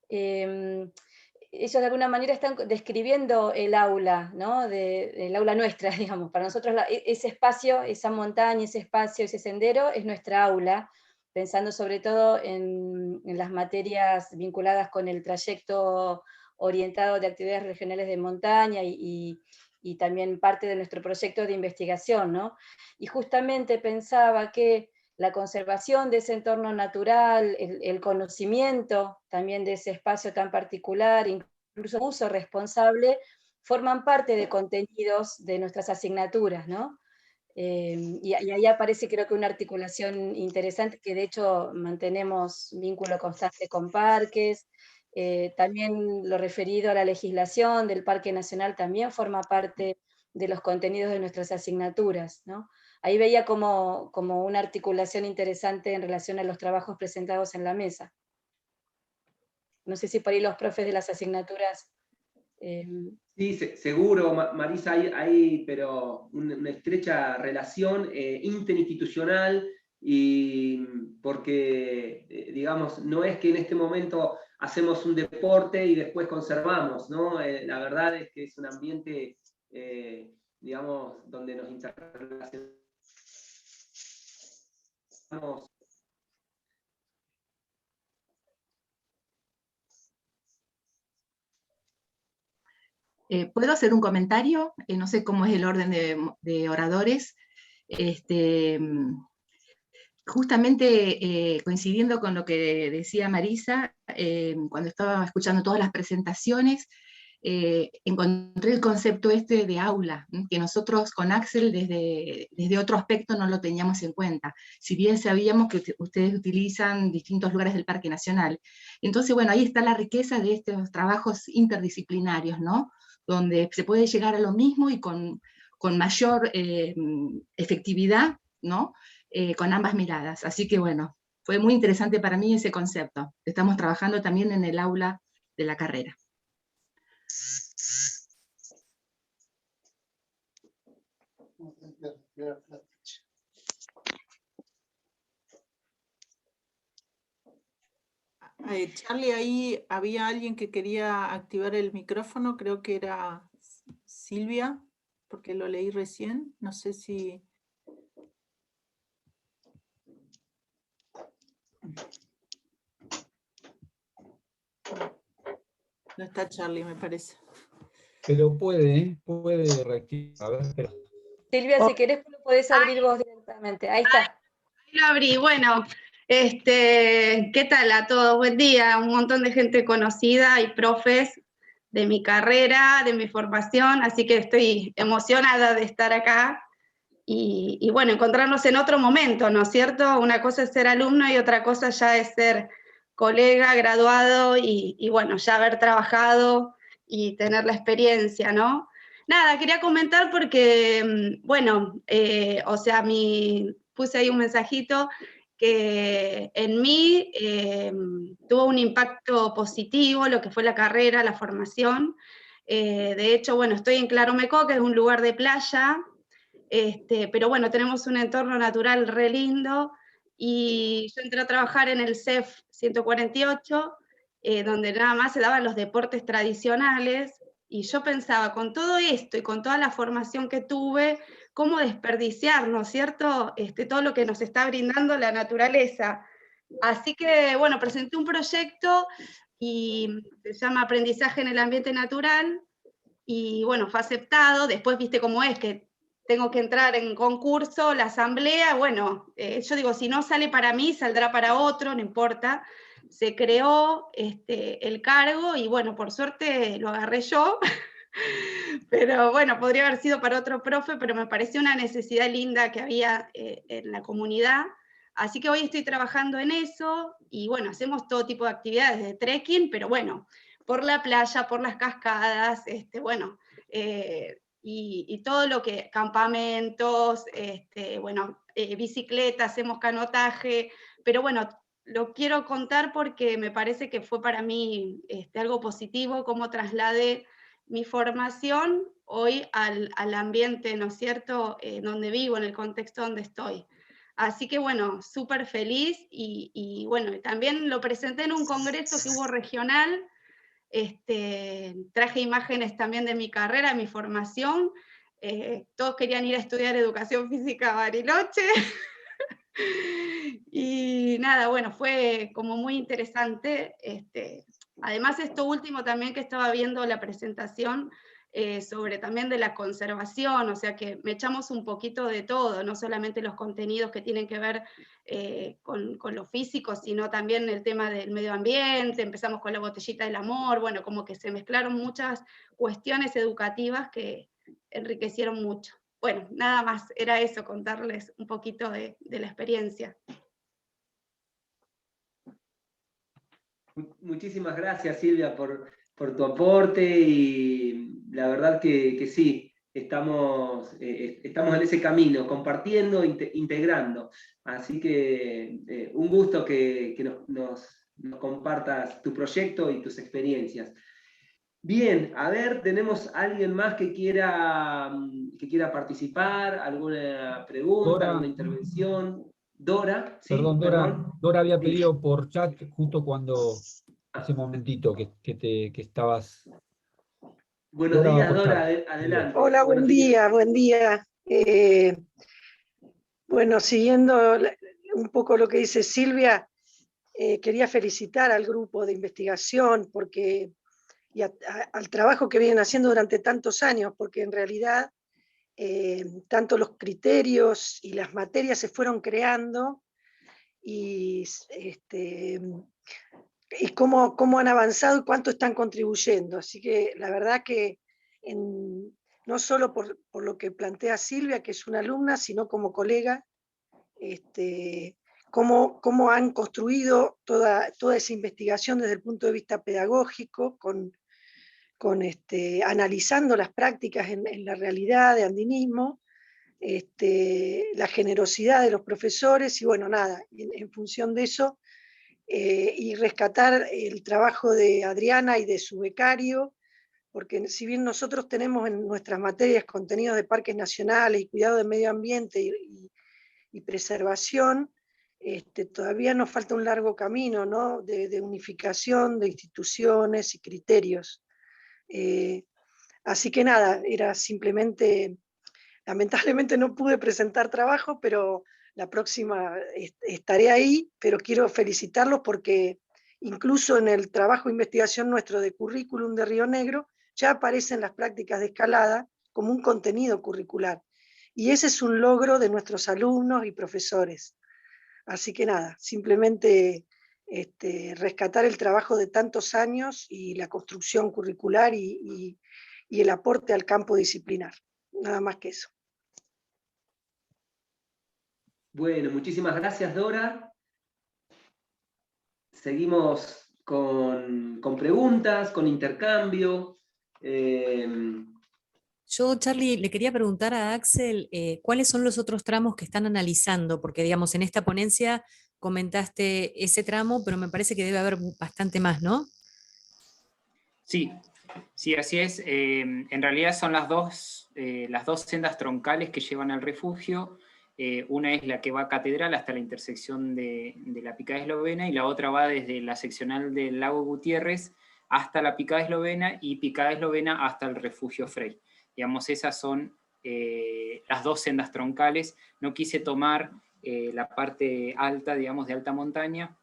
Ellos de alguna manera están describiendo el aula, ¿no? El aula nuestra, digamos. Para nosotros ese espacio, esa montaña, ese espacio, ese sendero es nuestra aula, pensando sobre todo en las materias vinculadas con el trayecto orientado de actividades regionales de montaña y también parte de nuestro proyecto de investigación, ¿no? Y justamente pensaba que la conservación de ese entorno natural, el conocimiento también de ese espacio tan particular, incluso uso responsable, forman parte de contenidos de nuestras asignaturas, ¿no? Y ahí aparece creo que una articulación interesante, que de hecho mantenemos vínculo constante con parques, también lo referido a la legislación del Parque Nacional también forma parte de los contenidos de nuestras asignaturas, ¿no? Ahí veía como una articulación interesante en relación a los trabajos presentados en la mesa. No sé si por ahí los profes de las asignaturas... Sí, seguro, Marisa, hay pero una estrecha relación interinstitucional, y porque, digamos, no es que en este momento hacemos un deporte y después conservamos, ¿no? La verdad es que es un ambiente, digamos, donde nos interrelacionamos. ¿Puedo hacer un comentario? No sé cómo es el orden de oradores. Justamente coincidiendo con lo que decía Marisa, cuando estaba escuchando todas las presentaciones, encontré el concepto este de aula, que nosotros con Axel desde otro aspecto no lo teníamos en cuenta, si bien sabíamos que ustedes utilizan distintos lugares del Parque Nacional. Entonces, bueno, ahí está la riqueza de estos trabajos interdisciplinarios, ¿no? Donde se puede llegar a lo mismo y con mayor efectividad, ¿no? Con ambas miradas. Así que bueno, fue muy interesante para mí ese concepto. Estamos trabajando también en el aula de la carrera. Charlie, ahí había alguien que quería activar el micrófono, creo que era Silvia, porque lo leí recién, no sé si... No está Charlie, me parece. Pero puede reactivar. A ver, espera. Silvia, si querés lo podés abrir vos directamente. Ahí está. Ahí lo abrí. Bueno, ¿qué tal a todos? Buen día. Un montón de gente conocida y profes de mi carrera, de mi formación, así que estoy emocionada de estar acá y bueno, encontrarnos en otro momento, ¿no es cierto? Una cosa es ser alumno y otra cosa ya es ser colega, graduado y bueno, ya haber trabajado y tener la experiencia, ¿no? Nada, quería comentar porque, bueno, o sea, puse ahí un mensajito que en mí tuvo un impacto positivo lo que fue la carrera, la formación. De hecho, bueno, estoy en Claromecó, que es un lugar de playa, pero bueno, tenemos un entorno natural re lindo, y yo entré a trabajar en el CEF 148, donde nada más se daban los deportes tradicionales, y yo pensaba, con todo esto y con toda la formación que tuve, ¿cómo desperdiciar, ¿no es cierto?, todo lo que nos está brindando la naturaleza. Así que, bueno, presenté un proyecto y se llama Aprendizaje en el Ambiente Natural, y bueno, fue aceptado. Después, viste cómo es, que tengo que entrar en concurso, la asamblea, bueno, yo digo, si no sale para mí, saldrá para otro, no importa. Se creó el cargo y bueno, por suerte lo agarré yo, pero bueno, podría haber sido para otro profe, pero me pareció una necesidad linda que había en la comunidad. Así que hoy estoy trabajando en eso y bueno, hacemos todo tipo de actividades de trekking, pero bueno, por la playa, por las cascadas, bueno, y todo lo que, campamentos, bueno, bicicleta, hacemos canotaje, pero bueno, lo quiero contar porque me parece que fue para mí algo positivo, cómo trasladé mi formación hoy al ambiente, ¿no es cierto?, donde vivo, en el contexto donde estoy. Así que bueno, súper feliz y bueno, también lo presenté en un congreso que hubo regional. Traje imágenes también de mi carrera, de mi formación. Todos querían ir a estudiar educación física a Bariloche. Y nada, bueno, fue como muy interesante. Además, esto último también que estaba viendo la presentación sobre también de la conservación, o sea que me echamos un poquito de todo, no solamente los contenidos que tienen que ver con lo físico, sino también el tema del medio ambiente. Empezamos con la botellita del amor, bueno, como que se mezclaron muchas cuestiones educativas que enriquecieron mucho. Bueno, nada más, era eso, contarles un poquito de la experiencia. Muchísimas gracias, Silvia, por tu aporte, y la verdad que sí, estamos en ese camino, compartiendo, integrando. Así que un gusto que nos compartas tu proyecto y tus experiencias. Bien, a ver, ¿tenemos alguien más que quiera participar? ¿Alguna pregunta, Dora. alguna intervención? Dora, ¿sí? Perdón, Perdón. Dora había Sí. pedido por chat justo cuando, hace un momentito que estabas... Buenos Dora va días, por Dora, chat. adelante. Hola, Buenos días. buen día. Bueno, siguiendo un poco lo que dice Silvia, quería felicitar al grupo de investigación y al trabajo que vienen haciendo durante tantos años, porque en realidad tanto los criterios y las materias se fueron creando y cómo han avanzado y cuánto están contribuyendo. Así que la verdad que no solo por lo que plantea Silvia, que es una alumna, sino como colega, cómo han construido toda esa investigación desde el punto de vista pedagógico, analizando las prácticas en la realidad de andinismo, la generosidad de los profesores, y bueno, nada, en función de eso, y rescatar el trabajo de Adriana y de su becario, porque si bien nosotros tenemos en nuestras materias contenidos de parques nacionales y cuidado del medio ambiente y preservación, todavía nos falta un largo camino, ¿no?, de unificación de instituciones y criterios. Así que nada, era simplemente, lamentablemente no pude presentar trabajo, pero la próxima estaré ahí, pero quiero felicitarlos porque incluso en el trabajo de investigación nuestro de currículum de Río Negro, ya aparecen las prácticas de escalada como un contenido curricular. Y ese es un logro de nuestros alumnos y profesores. Así que nada, simplemente rescatar el trabajo de tantos años y la construcción curricular y el aporte al campo disciplinar. Nada más que eso. Bueno, muchísimas gracias, Dora. Seguimos con preguntas, con intercambio. Yo, Charlie, le quería preguntar a Axel cuáles son los otros tramos que están analizando, porque digamos, en esta ponencia comentaste ese tramo, pero me parece que debe haber bastante más, ¿no? Sí, así es. En realidad son las dos sendas troncales que llevan al refugio. Una es la que va a Catedral hasta la intersección de la Picada Eslovena, y la otra va desde la seccional del Lago Gutiérrez hasta la Picada Eslovena, y Picada Eslovena hasta el refugio Frey. Digamos, esas son las dos sendas troncales. No quise tomar la parte alta, digamos, de alta montaña.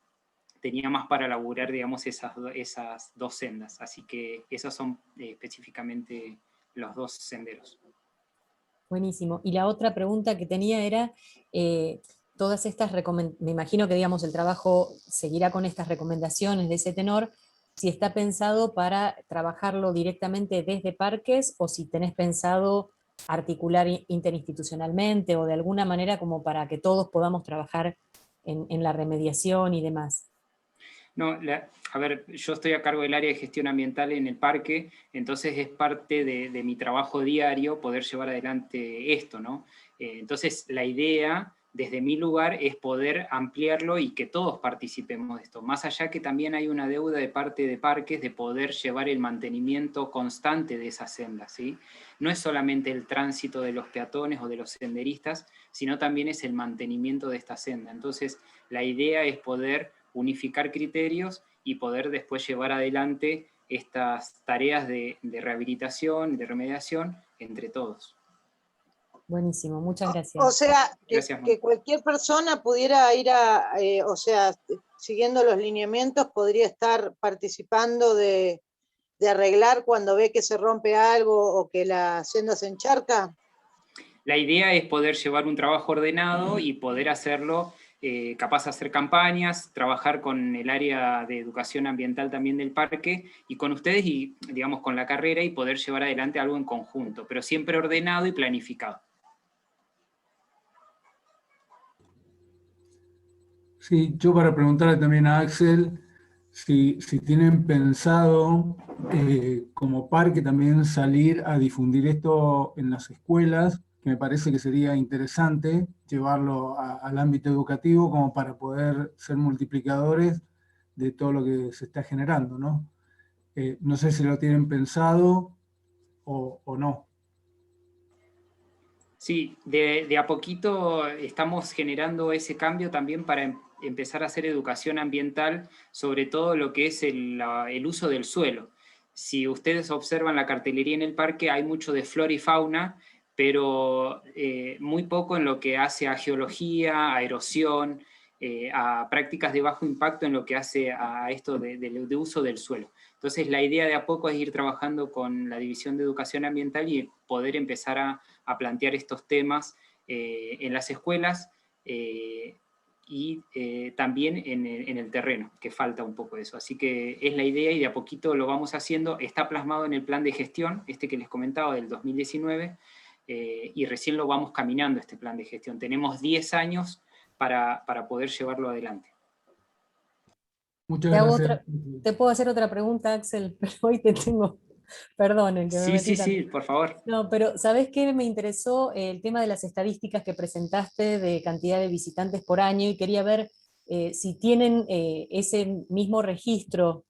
Tenía más para laburar, digamos, esas dos sendas. Así que esas son específicamente los dos senderos. Buenísimo. Y la otra pregunta que tenía era, todas estas me imagino que, digamos, el trabajo seguirá con estas recomendaciones de ese tenor, si está pensado para trabajarlo directamente desde parques, o si tenés pensado articular interinstitucionalmente, o de alguna manera como para que todos podamos trabajar en la remediación y demás. No, a ver, yo estoy a cargo del área de gestión ambiental en el parque, entonces es parte de mi trabajo diario poder llevar adelante esto, ¿no? Entonces la idea desde mi lugar es poder ampliarlo y que todos participemos de esto. Más allá que también hay una deuda de parte de parques de poder llevar el mantenimiento constante de esas sendas, ¿sí? No es solamente el tránsito de los peatones o de los senderistas, sino también es el mantenimiento de esta senda. Entonces, la idea es poder unificar criterios y poder después llevar adelante estas tareas de rehabilitación, de remediación, entre todos. Buenísimo, muchas gracias. O sea, Gracias, que cualquier persona pudiera ir o sea, siguiendo los lineamientos, podría estar participando de arreglar cuando ve que se rompe algo o que la senda se encharca. La idea es poder llevar un trabajo ordenado y poder hacerlo, capaz de hacer campañas, trabajar con el área de educación ambiental también del parque, y con ustedes, y digamos con la carrera, y poder llevar adelante algo en conjunto, pero siempre ordenado y planificado. Sí, yo para preguntarle también a Axel si tienen pensado como parque también salir a difundir esto en las escuelas, que me parece que sería interesante llevarlo al ámbito educativo como para poder ser multiplicadores de todo lo que se está generando, ¿no? No sé si lo tienen pensado o no. Sí, de a poquito estamos generando ese cambio también para empezar a hacer educación ambiental, sobre todo lo que es el uso del suelo. Si ustedes observan la cartelería en el parque, hay mucho de flora y fauna, pero muy poco en lo que hace a geología, a erosión, a prácticas de bajo impacto en lo que hace a esto de uso del suelo. Entonces la idea de a poco es ir trabajando con la División de Educación Ambiental y poder empezar a plantear estos temas en las escuelas y también en el terreno, que falta un poco eso. Así que es la idea y de a poquito lo vamos haciendo. Está plasmado en el plan de gestión, que les comentaba, del 2019, y recién lo vamos caminando este plan de gestión. Tenemos 10 años para poder llevarlo adelante. Muchas gracias. Te puedo hacer otra pregunta, Axel, pero hoy te tengo, perdonen que me metí tanto. Sí, por favor. No, pero ¿sabés qué? Me interesó el tema de las estadísticas que presentaste de cantidad de visitantes por año, y quería ver si tienen ese mismo registro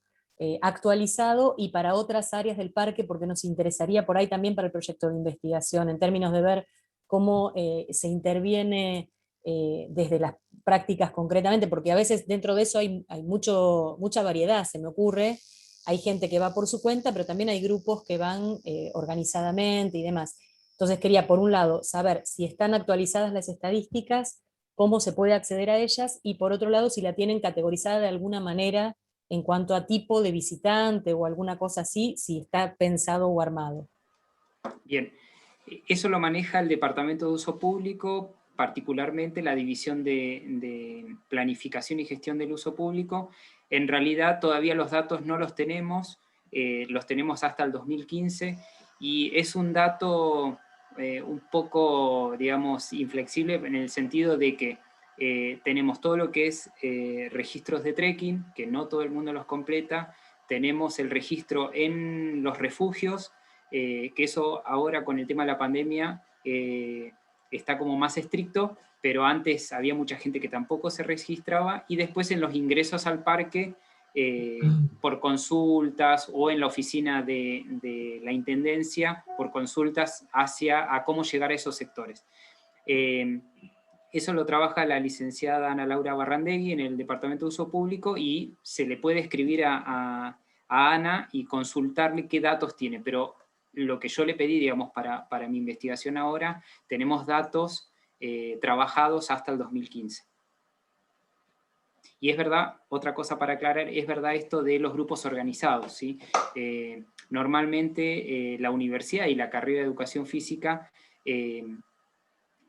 actualizado y para otras áreas del parque, porque nos interesaría por ahí también para el proyecto de investigación, en términos de ver cómo se interviene desde las prácticas concretamente, porque a veces dentro de eso hay mucha variedad, se me ocurre. Hay gente que va por su cuenta, pero también hay grupos que van organizadamente y demás. Entonces quería, por un lado, saber si están actualizadas las estadísticas, cómo se puede acceder a ellas, y por otro lado, si la tienen categorizada de alguna manera en cuanto a tipo de visitante o alguna cosa así, si está pensado o armado. Bien, eso lo maneja el Departamento de Uso Público, particularmente la División de Planificación y Gestión del Uso Público. En realidad todavía los datos no los tenemos hasta el 2015, y es un dato un poco, digamos, inflexible en el sentido de que tenemos todo lo que es registros de trekking, que no todo el mundo los completa, tenemos el registro en los refugios, que eso ahora con el tema de la pandemia está como más estricto, pero antes había mucha gente que tampoco se registraba, y después en los ingresos al parque, por consultas, o en la oficina de la Intendencia, por consultas a cómo llegar a esos sectores. Eso lo trabaja la licenciada Ana Laura Barrandegui en el Departamento de Uso Público, y se le puede escribir a Ana y consultarle qué datos tiene, pero lo que yo le pedí, digamos, para mi investigación ahora, tenemos datos trabajados hasta el 2015. Y es verdad, otra cosa para aclarar, es verdad esto de los grupos organizados, ¿sí? Normalmente la universidad y la carrera de Educación Física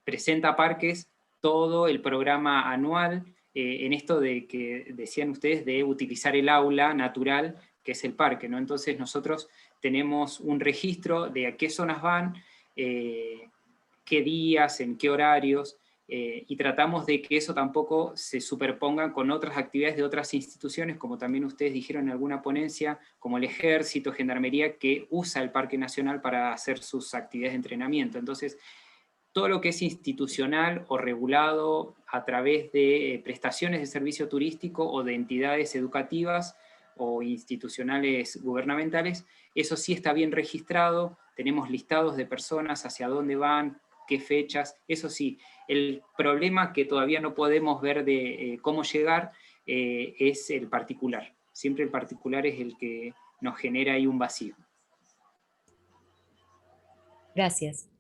presenta a parques todo el programa anual en esto de que decían ustedes de utilizar el aula natural que es el parque, ¿no? Entonces nosotros tenemos un registro de a qué zonas van, qué días, en qué horarios, y tratamos de que eso tampoco se superponga con otras actividades de otras instituciones, como también ustedes dijeron en alguna ponencia, como el Ejército, Gendarmería, que usa el Parque Nacional para hacer sus actividades de entrenamiento. Entonces, todo lo que es institucional o regulado a través de prestaciones de servicio turístico o de entidades educativas o institucionales gubernamentales, eso sí está bien registrado, tenemos listados de personas hacia dónde van, qué fechas, eso sí. El problema que todavía no podemos ver de cómo llegar es el particular. Siempre el particular es el que nos genera ahí un vacío. Gracias.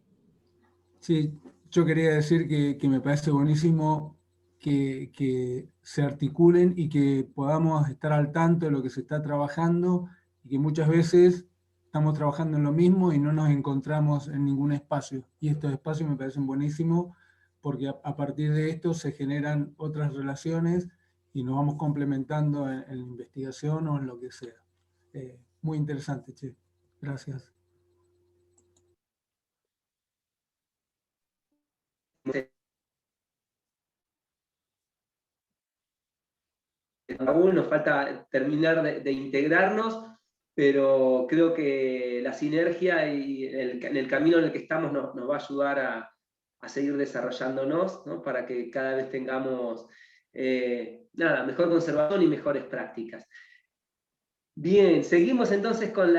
Sí, yo quería decir que me parece buenísimo que se articulen y que podamos estar al tanto de lo que se está trabajando y que muchas veces estamos trabajando en lo mismo y no nos encontramos en ningún espacio. Y estos espacios me parecen buenísimos porque a partir de esto se generan otras relaciones y nos vamos complementando en la investigación o en lo que sea. Muy interesante, che. Gracias. Aún nos falta terminar de integrarnos, pero creo que la sinergia y en el camino en el que estamos nos va a ayudar a seguir desarrollándonos, ¿no? Para que cada vez tengamos mejor conservación y mejores prácticas. Bien, seguimos entonces con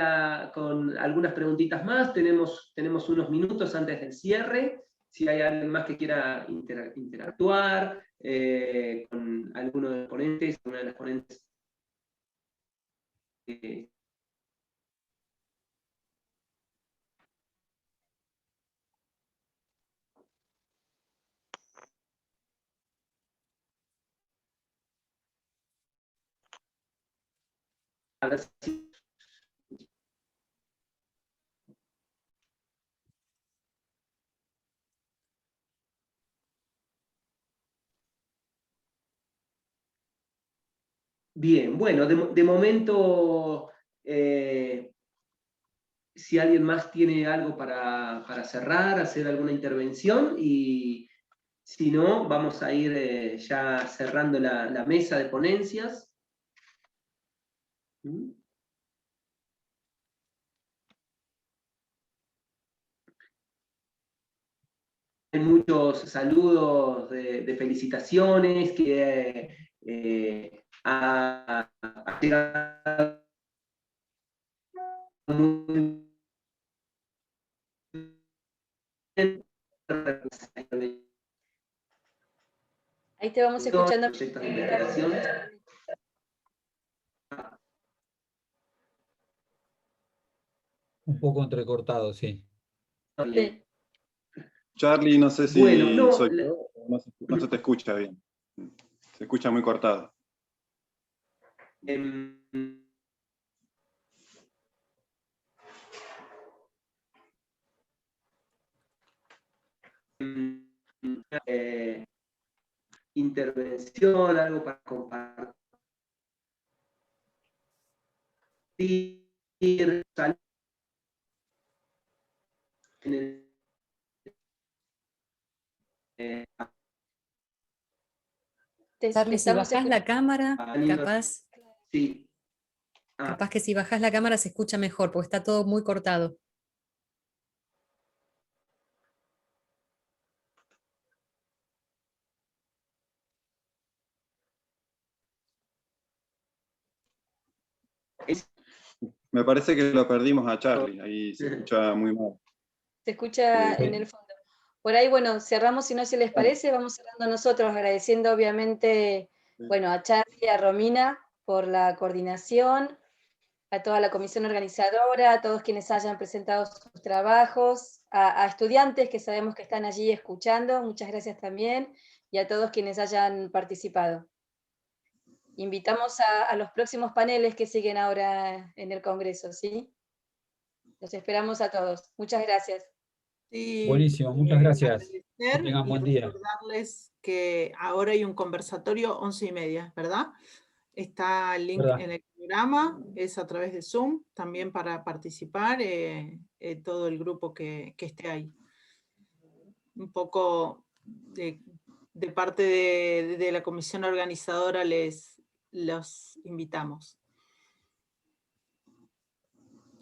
algunas preguntitas más. Tenemos unos minutos antes del cierre. Si hay alguien más que quiera interactuar con alguno de los ponentes, una de las ponentes. A ver si... Bien, bueno, de momento, si alguien más tiene algo para cerrar, hacer alguna intervención, y si no, vamos a ir ya cerrando la mesa de ponencias. Hay muchos saludos de felicitaciones que ha llegado muy bien. Ahí te vamos escuchando. Proyectos de investigación. Un poco entrecortado, sí. Sí. Charlie, no sé si Bueno, no, soy yo, no se te escucha bien. Se escucha muy cortado. Intervención, algo para compartir. Charlie, si bajás la cámara, capaz, sí. capaz que si bajás la cámara se escucha mejor, porque está todo muy cortado. Me parece que lo perdimos a Charlie, ahí se escucha muy mal. Se escucha en el fondo. Por ahí, bueno, cerramos, si no se les parece, vamos cerrando nosotros, agradeciendo obviamente, bueno, a Charlie y a Romina por la coordinación, a toda la comisión organizadora, a todos quienes hayan presentado sus trabajos, a estudiantes que sabemos que están allí escuchando, muchas gracias también, y a todos quienes hayan participado. Invitamos a los próximos paneles que siguen ahora en el Congreso, ¿sí? Los esperamos a todos. Muchas gracias. Sí, Buenísimo, muchas gracias. Que tengan y buen día. recordarles que ahora hay un conversatorio 11:30, ¿verdad? Está el link ¿Verdad? en el programa, es a través de Zoom, también para participar todo el grupo que esté ahí. Un poco de parte de la comisión organizadora los invitamos.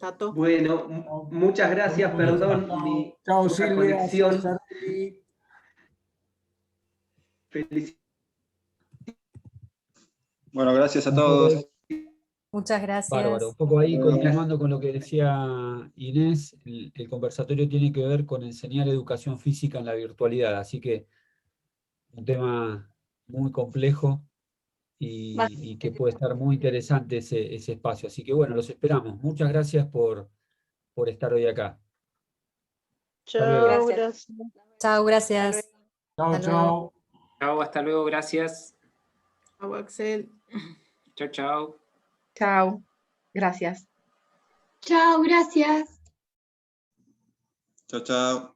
Tato. Bueno, muchas gracias, perdón, mi Chao, poca Silvia. conexión. Chao, Sarli. Bueno, gracias a todos. Muchas gracias. Bárbaro. Un poco ahí continuando con lo que decía Inés, el conversatorio tiene que ver con enseñar educación física en la virtualidad, así que un tema muy complejo y que puede estar muy interesante ese espacio. Así que bueno, los esperamos. Muchas gracias por estar hoy acá. Hasta luego. Chao, Gracias. gracias. Chao, gracias. Chao, Hasta luego. chao. Chao, hasta luego, gracias. Chao, Axel. Chao, chao. Chao. Gracias. Chao, gracias. Chao, chao.